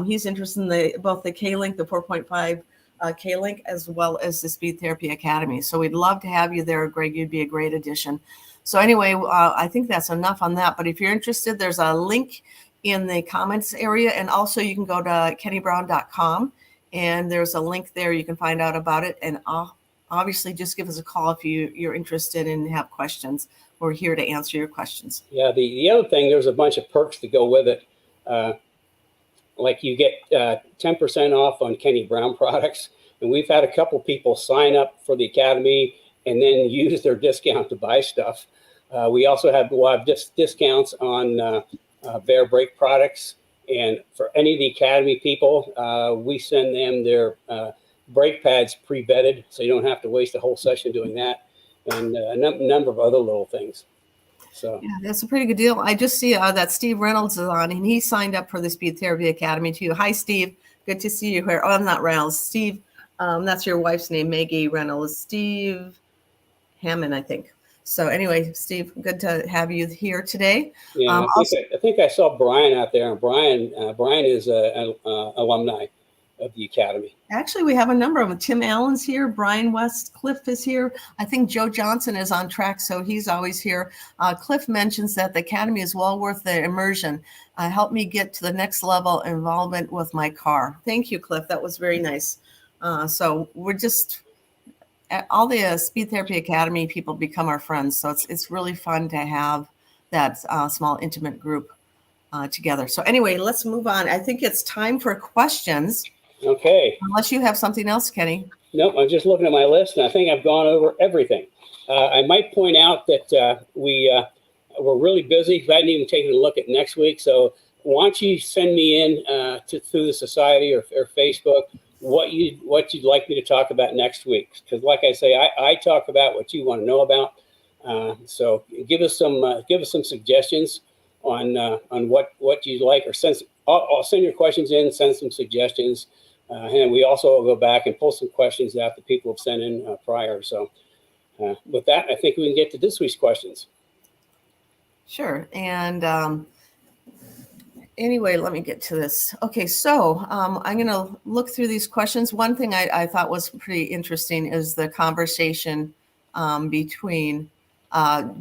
He's interested in both the K-Link, the 4.5 K-Link, as well as the Speed Therapy Academy. So we'd love to have you there, Greg. You'd be a great addition. So anyway, I think that's enough on that. But if you're interested, there's a link in the comments area. And also you can go to kennybrown.com, and there's a link there. You can find out about it. And obviously, just give us a call if you're interested and have questions. We're here to answer your questions. Yeah, the other thing, there's a bunch of perks to go with it. Like you get 10% off on Kenny Brown products. And we've had a couple people sign up for the Academy and then use their discount to buy stuff. We also have discounts on Bear Brake products. And for any of the Academy people, we send them their brake pads pre-vetted, so you don't have to waste a whole session doing that, and a number of other little things. So yeah, that's a pretty good deal. I just see that Steve Reynolds is on, and he signed up for the Speed Therapy Academy too. Hi, Steve. Good to see you here. Oh, I'm not Reynolds. Steve, that's your wife's name, Maggie Reynolds. Steve Hammond, I think. So anyway, Steve, good to have you here today. Yeah, I think I saw Brian out there, and Brian is an alumni of the Academy. Actually, we have a number of them. Tim Allen's here. Brian Westcliff is here. I think Joe Johnson is on track, so he's always here. Cliff mentions that the Academy is well worth the immersion. Help me get to the next level involvement with my car. Thank you, Cliff. That was very nice. So we're just, all the Speed Therapy Academy people become our friends. So it's really fun to have that small, intimate group together. So anyway, let's move on. I think it's time for questions. Okay. Unless you have something else, Kenny. Nope, I'm just looking at my list, and I think I've gone over everything. I might point out that we're really busy. I hadn't even taken a look at next week. So why don't you send me in through the society or Facebook what you'd like me to talk about next week? Because like I say, I talk about what you want to know about. So give us some suggestions on what you'd like, or I'll send your questions in, send some suggestions, and we also will go back and pull some questions out that people have sent in prior. So with that, I think we can get to this week's questions. Sure. And anyway, let me get to this. Okay, so I'm going to look through these questions. One thing I thought was pretty interesting is the conversation between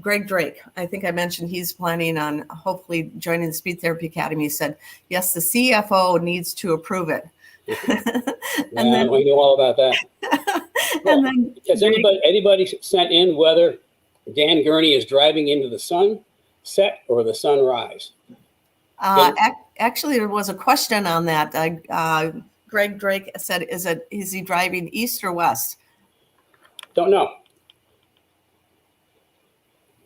Greg Drake. I think I mentioned he's planning on hopefully joining the Speed Therapy Academy. He said, yes, the CFO needs to approve it. And then we know all about that. And then has anybody sent in whether Dan Gurney is driving into the sunset or the sunrise? Actually, there was a question on that. Greg Drake said, is he driving east or west? Don't know.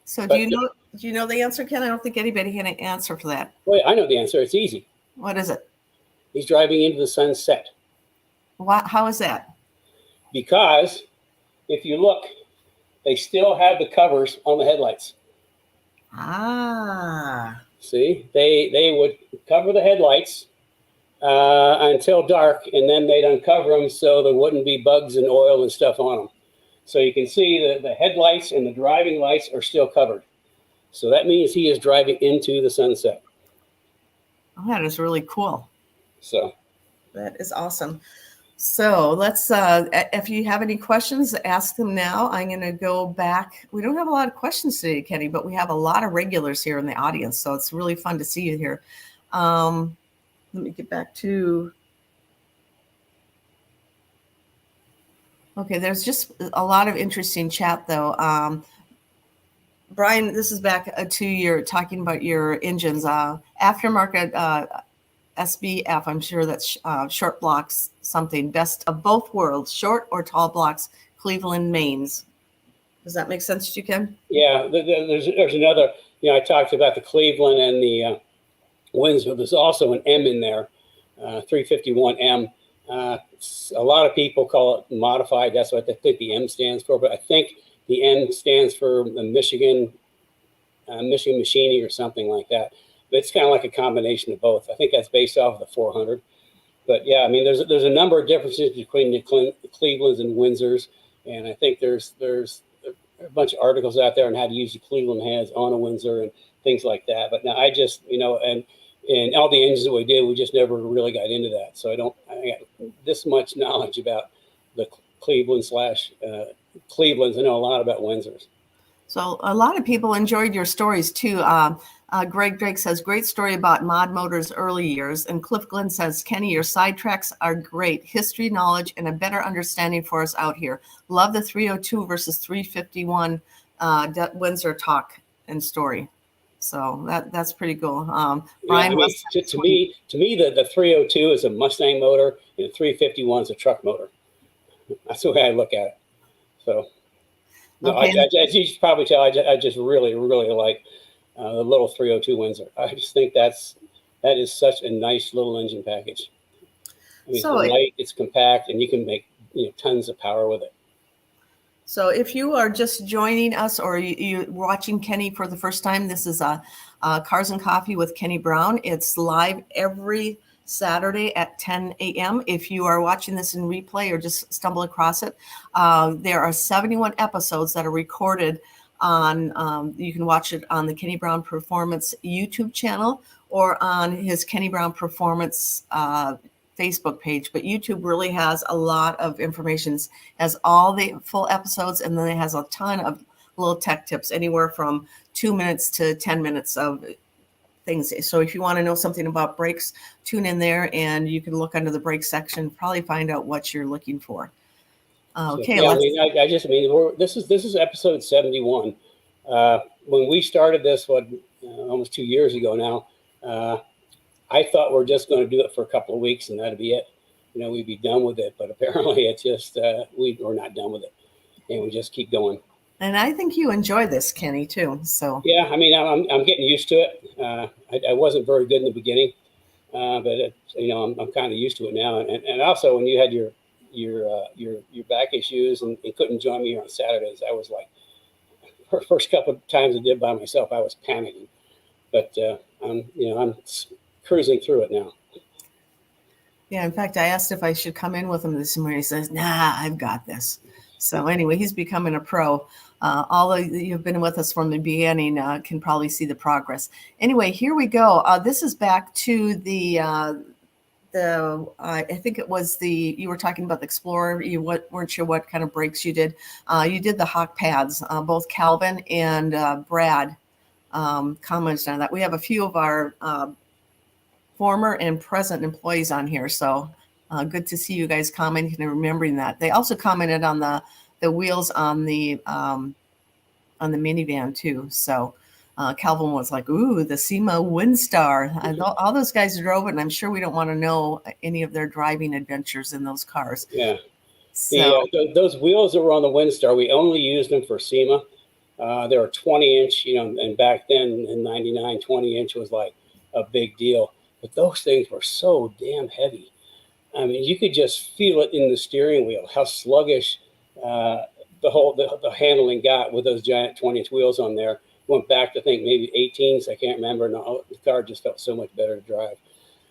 So do you know the answer, Ken? I don't think anybody can answer for that. Wait, I know the answer. It's easy. What is it? He's driving into the sunset. How is that? Because if you look, they still have the covers on the headlights. Ah. See, they would cover the headlights until dark, and then they'd uncover them so there wouldn't be bugs and oil and stuff on them. So you can see the headlights and the driving lights are still covered. So that means he is driving into the sunset. Oh, that is really cool. So that is awesome. So let's, if you have any questions, ask them now. I'm going to go back. We don't have a lot of questions today, Kenny, but we have a lot of regulars here in the audience. So it's really fun to see you here. Let me get back to, okay, there's just a lot of interesting chat though. Brian, this is back to your talking about your engines, aftermarket, SBF, I'm sure that's short blocks something. Best of both worlds, short or tall blocks, Cleveland mains. Does that make sense to you, Ken? Yeah, there's another, I talked about the Cleveland and the Windsor. There's also an M in there, 351M. A lot of people call it modified. That's what I think the M stands for. But I think the N stands for the Michigan Machining or something like that. It's kind of like a combination of both. I think that's based off of the 400. But yeah, I mean, there's a number of differences between the Clevelands and Windsors, and I think there's a bunch of articles out there on how to use the Cleveland heads on a Windsor and things like that. But now I just, and all the engines that we did, we just never really got into that. So I got this much knowledge about the Clevelands. I know a lot about Windsors. So a lot of people enjoyed your stories too. Greg Drake says, great story about Mod Motors' early years. And Cliff Glenn says, Kenny, your sidetracks are great. History, knowledge, and a better understanding for us out here. Love the 302 versus 351 Windsor talk and story. So that's pretty cool. Brian, to me, the 302 is a Mustang motor, and the 351 is a truck motor. That's the way I look at it. So, no, okay. As you should probably tell, I just really, really like the little 302 Windsor. I just think that is such a nice little engine package. I mean, so it's light, it's compact, and you can make tons of power with it. So if you are just joining us or you're watching Kenny for the first time, this is Cars and Coffee with Kenny Brown. It's live every Saturday at 10 a.m. If you are watching this in replay or just stumble across it, there are 71 episodes that are recorded on, you can watch it on the Kenny Brown Performance YouTube channel or on his Kenny Brown Performance Facebook page. But YouTube really has a lot of information, has all the full episodes, and then it has a ton of little tech tips, anywhere from 2 minutes to 10 minutes of things. So if you want to know something about brakes, tune in there and you can look under the brake section, probably find out what you're looking for. Okay. So, yeah, this is episode 71. When we started this, almost 2 years ago now, I thought we're just going to do it for a couple of weeks and that'd be it. We'd be done with it, but apparently it's just, we're not done with it and we just keep going. And I think you enjoy this, Kenny, too. So yeah, I mean, I'm getting used to it. I wasn't very good in the beginning, but I'm kind of used to it now. And also, when you had your back issues and couldn't join me on Saturdays, I was like, first couple of times I did by myself, I was panicking, but I'm cruising through it now. Yeah, in fact, I asked if I should come in with him this morning. He says, "Nah, I've got this." So anyway, he's becoming a pro. All of you have been with us from the beginning can probably see the progress. Anyway, here we go. This is back to the I think it was you were talking about the Explorer. You weren't sure what kind of brakes you did. You did the Hawk pads. Both Calvin and Brad commented on that. We have a few of our former and present employees on here, so good to see you guys commenting and remembering that. They also commented on the wheels on the minivan too. So Calvin was like, "Ooh, the SEMA Windstar." All those guys drove it, and I'm sure we don't want to know any of their driving adventures in those cars. Yeah. So Those wheels that were on the Windstar, we only used them for SEMA. They were 20-inch, and back then in '99, 20-inch was like a big deal. But those things were so damn heavy. I mean, you could just feel it in the steering wheel, how sluggish the handling got with those giant 20-inch wheels on there. Went back to, I think, maybe 18s. I can't remember. No, the car just felt so much better to drive.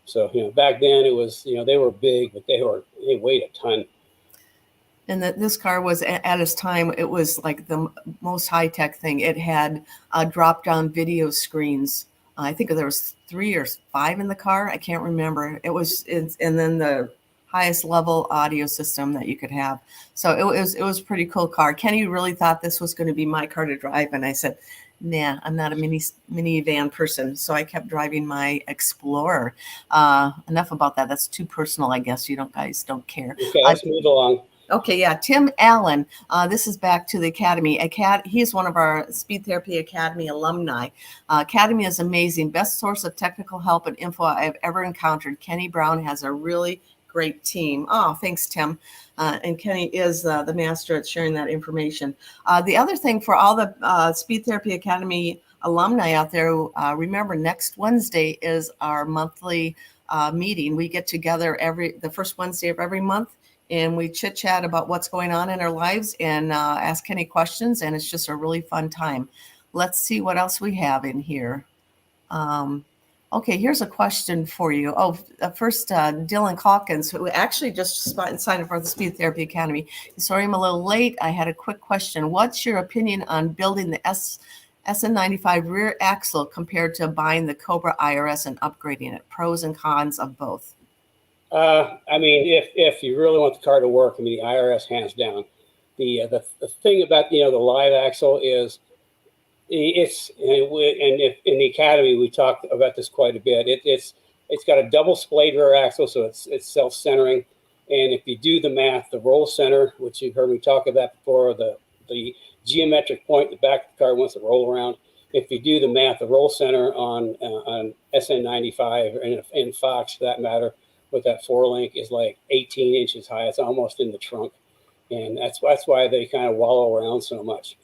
So, back then it was, they were big, but they weighed a ton. And this car was at its time, it was like the most high-tech thing. It had drop-down video screens. I think there was 3 or 5 in the car. I can't remember. And then the highest level audio system that you could have. So it was a pretty cool car. Kenny really thought this was going to be my car to drive, and I said, "Nah, I'm not a minivan person." So I kept driving my Explorer. Enough about that. That's too personal, I guess. You guys don't care. Okay, let's move along. Okay, yeah, Tim Allen. This is back to the Academy. He's one of our Speed Therapy Academy alumni. Academy is amazing. Best source of technical help and info I've ever encountered. Kenny Brown has a really great team. Oh, thanks, Tim. And Kenny is the master at sharing that information. The other thing for all the Speed Therapy Academy alumni out there, remember next Wednesday is our monthly meeting. We get together the first Wednesday of every month, and we chit chat about what's going on in our lives and ask any questions. And it's just a really fun time. Let's see what else we have in here. Okay, here's a question for you. First, Dylan Calkins, who actually just signed up for the Speed Therapy Academy. Sorry, I'm a little late. I had a quick question. What's your opinion on building the SN95 rear axle compared to buying the Cobra IRS and upgrading it? Pros and cons of both. I mean, if you really want the car to work, I mean, the IRS hands down. The thing about the live axle is and if in the Academy we talked about this quite a bit. It's got a double splayed rear axle, so it's self-centering. And if you do the math, the roll center, which you've heard me talk about before, the geometric point in the back of the car wants to roll around. If you do the math, the roll center on SN95 and Fox, for that matter, with that 4-link is like 18 inches high. It's almost in the trunk. And that's why they kind of wallow around so much.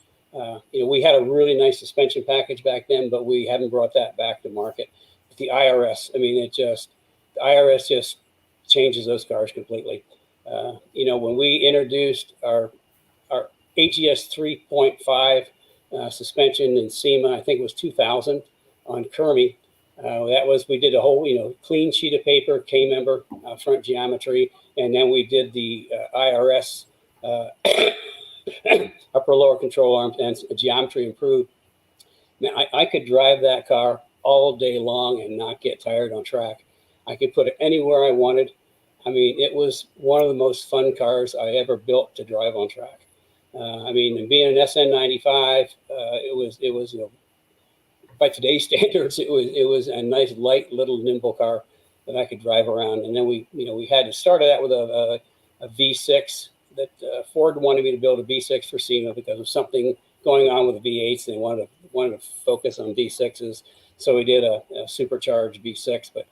We had a really nice suspension package back then, but we haven't brought that back to market. But the IRS, I mean, the IRS just changes those cars completely. When we introduced our AGS 3.5 suspension in SEMA, I think it was 2000 on Kermie. We did a whole, clean sheet of paper, K-member, front geometry, and then we did the IRS upper lower control arms and geometry improved. Now, I could drive that car all day long and not get tired on track. I could put it anywhere I wanted. I mean, it was one of the most fun cars I ever built to drive on track. And being an SN95, it was by today's standards, it was a nice, light, little, nimble car that I could drive around. And then we had to start out with a V6 that Ford wanted me to build a V6 for SEMA because of something going on with the V8s. And they wanted to focus on V6s. So we did a supercharged V6, but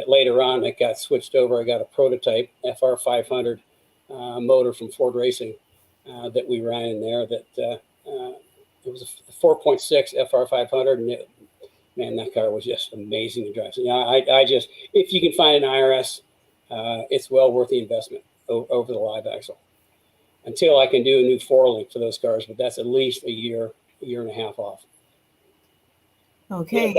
later on it got switched over. I got a prototype FR500 motor from Ford Racing that we ran in there it was a 4.6 FR500, and that car was just amazing to drive. So if you can find an IRS, it's well worth the investment over the live axle. Until I can do a new 4-link for those cars, but that's at least a year a year and a half off. Okay.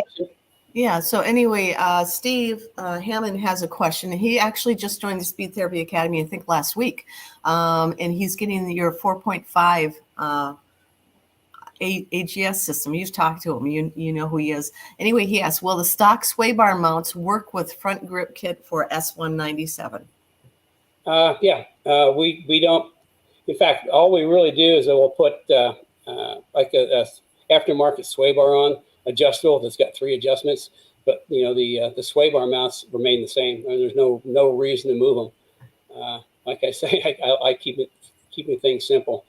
Yeah. So anyway, Steve Hammond has a question. He actually just joined the Speed Therapy Academy, I think last week, and he's getting your 4.5 AGS system. You've talked to him. You know who he is. Anyway, he asks, will the stock sway bar mounts work with front grip kit for S197? Yeah. We don't. In fact, all we really do is we'll put like a aftermarket sway bar on, adjustable that's got 3 adjustments. But the sway bar mounts remain the same, and there's no reason to move them. Like I say, I keeping things simple.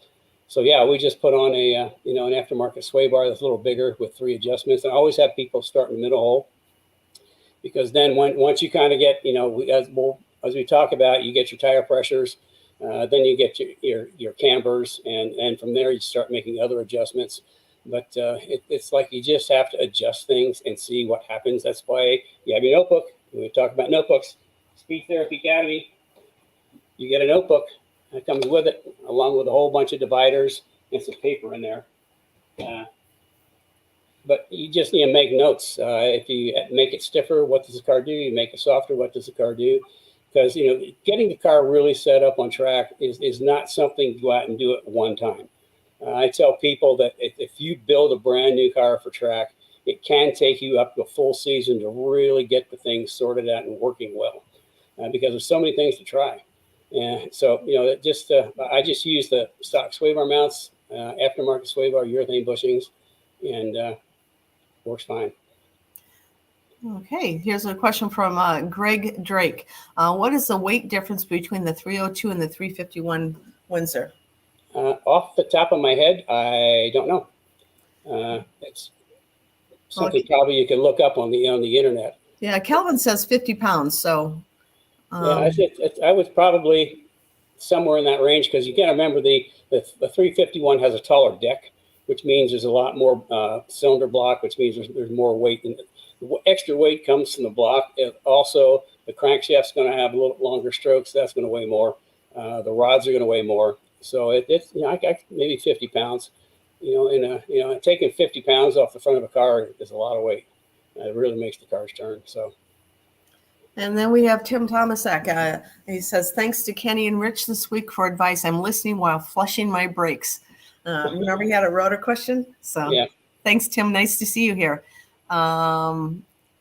So yeah, we just put on an aftermarket sway bar that's a little bigger with 3 adjustments. And I always have people start in the middle hole, because then once you kind of get as we talk about, you get your tire pressures, then you get your cambers, and from there you start making other adjustments. But it's like you just have to adjust things and see what happens. That's why you have your notebook. When we talk about notebooks, Speed Therapy Academy, you get a notebook that comes with it, along with a whole bunch of dividers and some paper in there. But you just need to make notes. If you make it stiffer, what does the car do? You make it softer, what does the car do? Because getting the car really set up on track is not something you go out and do it one time. I tell people that if you build a brand new car for track, it can take you up to a full season to really get the things sorted out and working well, because there's so many things to try. And so, I just use the stock sway bar mounts, aftermarket sway bar, urethane bushings, and works fine. Okay, here's a question from Greg Drake. What is the weight difference between the 302 and the 351 Windsor? Off the top of my head, I don't know. It's something probably you can look up on the internet. Yeah, Kelvin says 50 pounds. So yeah, I was probably somewhere in that range, because you got to remember the 351 has a taller deck, which means there's a lot more cylinder block, which means there's more weight. And the extra weight comes from the block. Also, the crankshaft's going to have a little longer strokes. That's going to weigh more. The rods are going to weigh more. So it's maybe 50 pounds. Taking 50 pounds off the front of a car is a lot of weight. It really makes the cars turn. So. And then we have Tim Tomasak. He says, thanks to Kenny and Rich this week for advice. I'm listening while flushing my brakes. Remember he had a rotor question? So yeah. Thanks, Tim. Nice to see you here.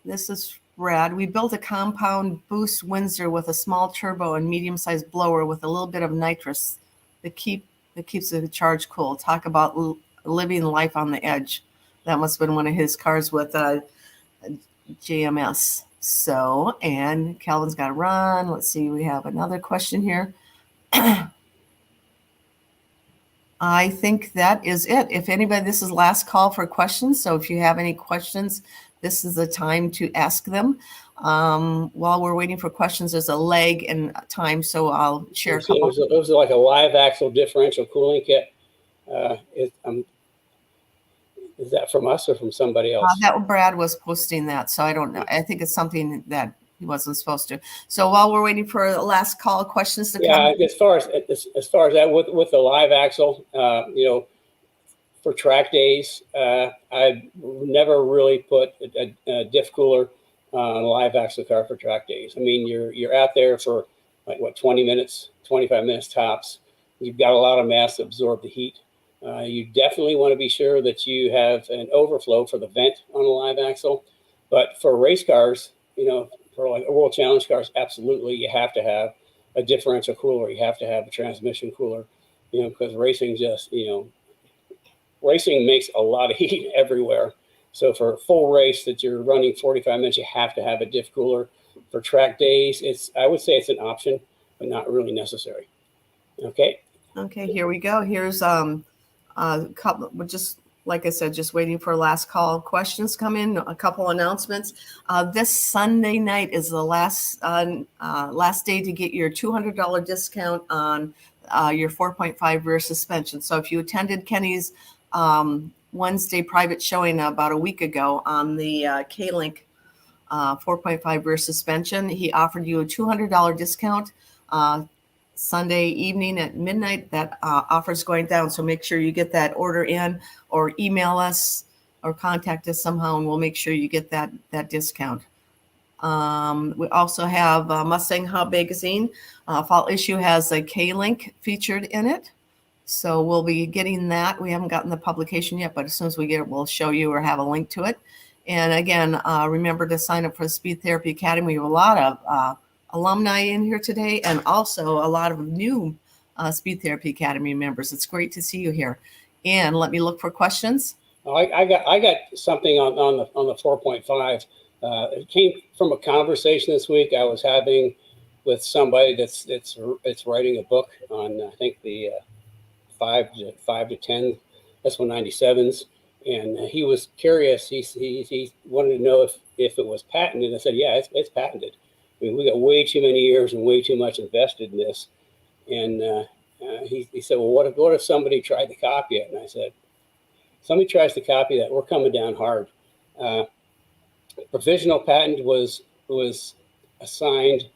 This is Brad. We built a compound boost Windsor with a small turbo and medium-sized blower with a little bit of nitrous that keeps the charge cool. Talk about living life on the edge. That must have been one of his cars with JMS. So, and Calvin's got to run. Let's see. We have another question here. I think that is it. If anybody, this is last call for questions. So if you have any questions, this is the time to ask them. While we're waiting for questions, there's a lag in time, so I'll share a couple. It was like a live axle differential cooling kit. Is that from us or from somebody else? That Brad was posting that, so I don't know. I think it's something that he wasn't supposed to. So while we're waiting for the last call questions to come. Yeah, as far as that with the live axle, for track days, I've never really put a diff cooler on a live axle car for track days. I mean, you're out there for 20 minutes, 25 minutes tops. You've got a lot of mass to absorb the heat. You definitely want to be sure that you have an overflow for the vent on a live axle. But for race cars, for like World Challenge cars, absolutely, you have to have a differential cooler. You have to have a transmission cooler, because racing racing makes a lot of heat everywhere. So for a full race that you're running 45 minutes, you have to have a diff cooler. For track days, I would say it's an option, but not really necessary. Okay. Okay, here we go. Here's a couple, just like I said, just waiting for last call questions come in. A couple announcements. This Sunday night is the last day to get your $200 discount on your 4.5 rear suspension. So if you attended Kenny's Wednesday private showing about a week ago on the K-Link 4.5 rear suspension, he offered you a $200 discount Sunday evening at midnight. That offer is going down, so make sure you get that order in, or email us or contact us somehow, and we'll make sure you get that discount. We also have Mustang Hub magazine. Fall issue has a K-link featured in it, so we'll be getting that. We haven't gotten the publication yet, but as soon as we get it, we'll show you or have a link to it. And again, remember to sign up for the Speed Therapy Academy. We have a lot of alumni in here today, and also a lot of new Speed Therapy Academy members. It's great to see you here. And let me look for questions. I got something on the 4.5. It came from a conversation this week I was having with somebody that's writing a book on, I think, the 5 to 10 S197s, and he was curious. He wanted to know if it was patented. I said, yeah, it's patented. I mean, we got way too many years and way too much invested in this. And he said, well, what if somebody tried to copy it? And I said, somebody tries to copy that, we're coming down hard. Provisional patent was assigned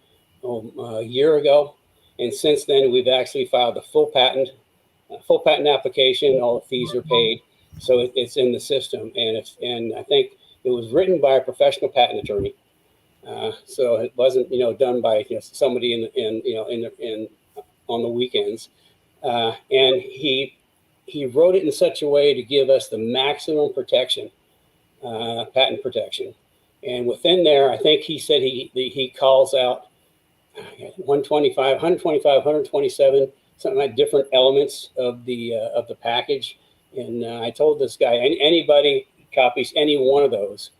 a year ago, and since then we've actually filed a full patent application. All the fees are paid, so it's in the system, and I think it was written by a professional patent attorney. So it wasn't done by somebody in on the weekends, and he wrote it in such a way to give us the maximum protection, patent protection. And within there, I think he said he calls out 125, 127, something like different elements of the package. And I told this guy, anybody copies any one of those,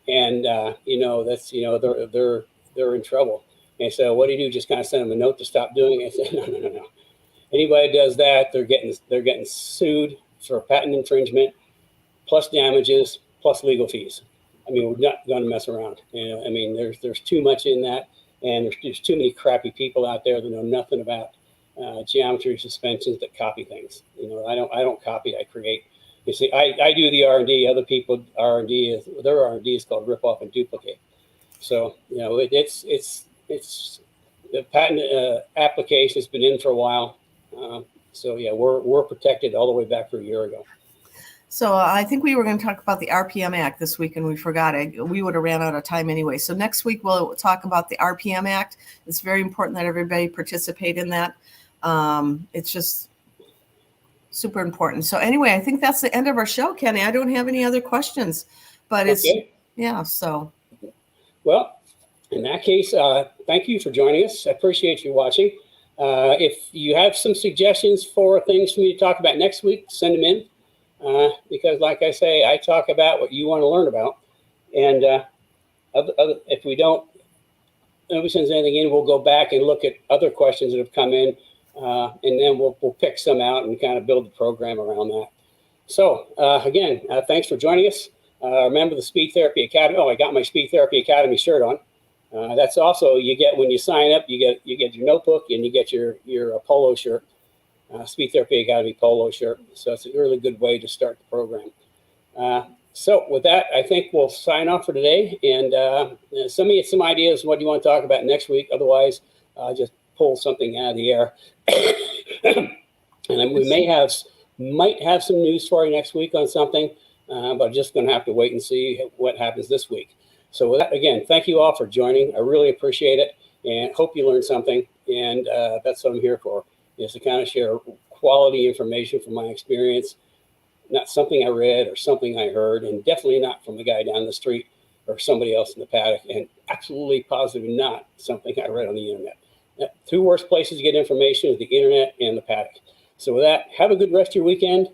and that's they're in trouble. And so what do you do? Just kind of send them a note to stop doing it? I said, no. Anybody does that, they're getting sued for patent infringement, plus damages, plus legal fees. I mean, we're not going to mess around. I mean, there's too much in that, and there's too many crappy people out there that know nothing about geometry suspensions that copy things. I don't copy, I create. You see, I do the R&D. Other people their R&D is called rip off and duplicate. So it's the patent application has been in for a while. So yeah, we're protected all the way back for a year ago. So I think we were going to talk about the RPM Act this week, and we forgot it. We would have ran out of time anyway. So next week we'll talk about the RPM Act. It's very important that everybody participate in that. It's just super important. So anyway, I think that's the end of our show, Kenny. I don't have any other questions, but okay. So. Well, in that case, thank you for joining us. I appreciate you watching. If you have some suggestions for things for me to talk about next week, send them in. Because like I say, I talk about what you want to learn about. And if nobody sends anything in, we'll go back and look at other questions that have come in. And then we'll pick some out and kind of build the program around that. So again, thanks for joining us. Remember the Speed Therapy Academy. Oh, I got my Speed Therapy Academy shirt on. That's also you get when you sign up. You get your notebook and you get your polo shirt. Speed Therapy Academy polo shirt. So it's a really good way to start the program. So with that, I think we'll sign off for today, and send me some ideas of what you want to talk about next week. Otherwise, just pull something out of the air. And then we might have some news for you next week on something, but just going to have to wait and see what happens this week. So with that, again, thank you all for joining. I really appreciate it, and hope you learned something. And that's what I'm here for, is to kind of share quality information from my experience, not something I read or something I heard, and definitely not from the guy down the street or somebody else in the paddock, and absolutely positively not something I read on the internet. Two worst places to get information is the internet and the paddock. So with that, have a good rest of your weekend.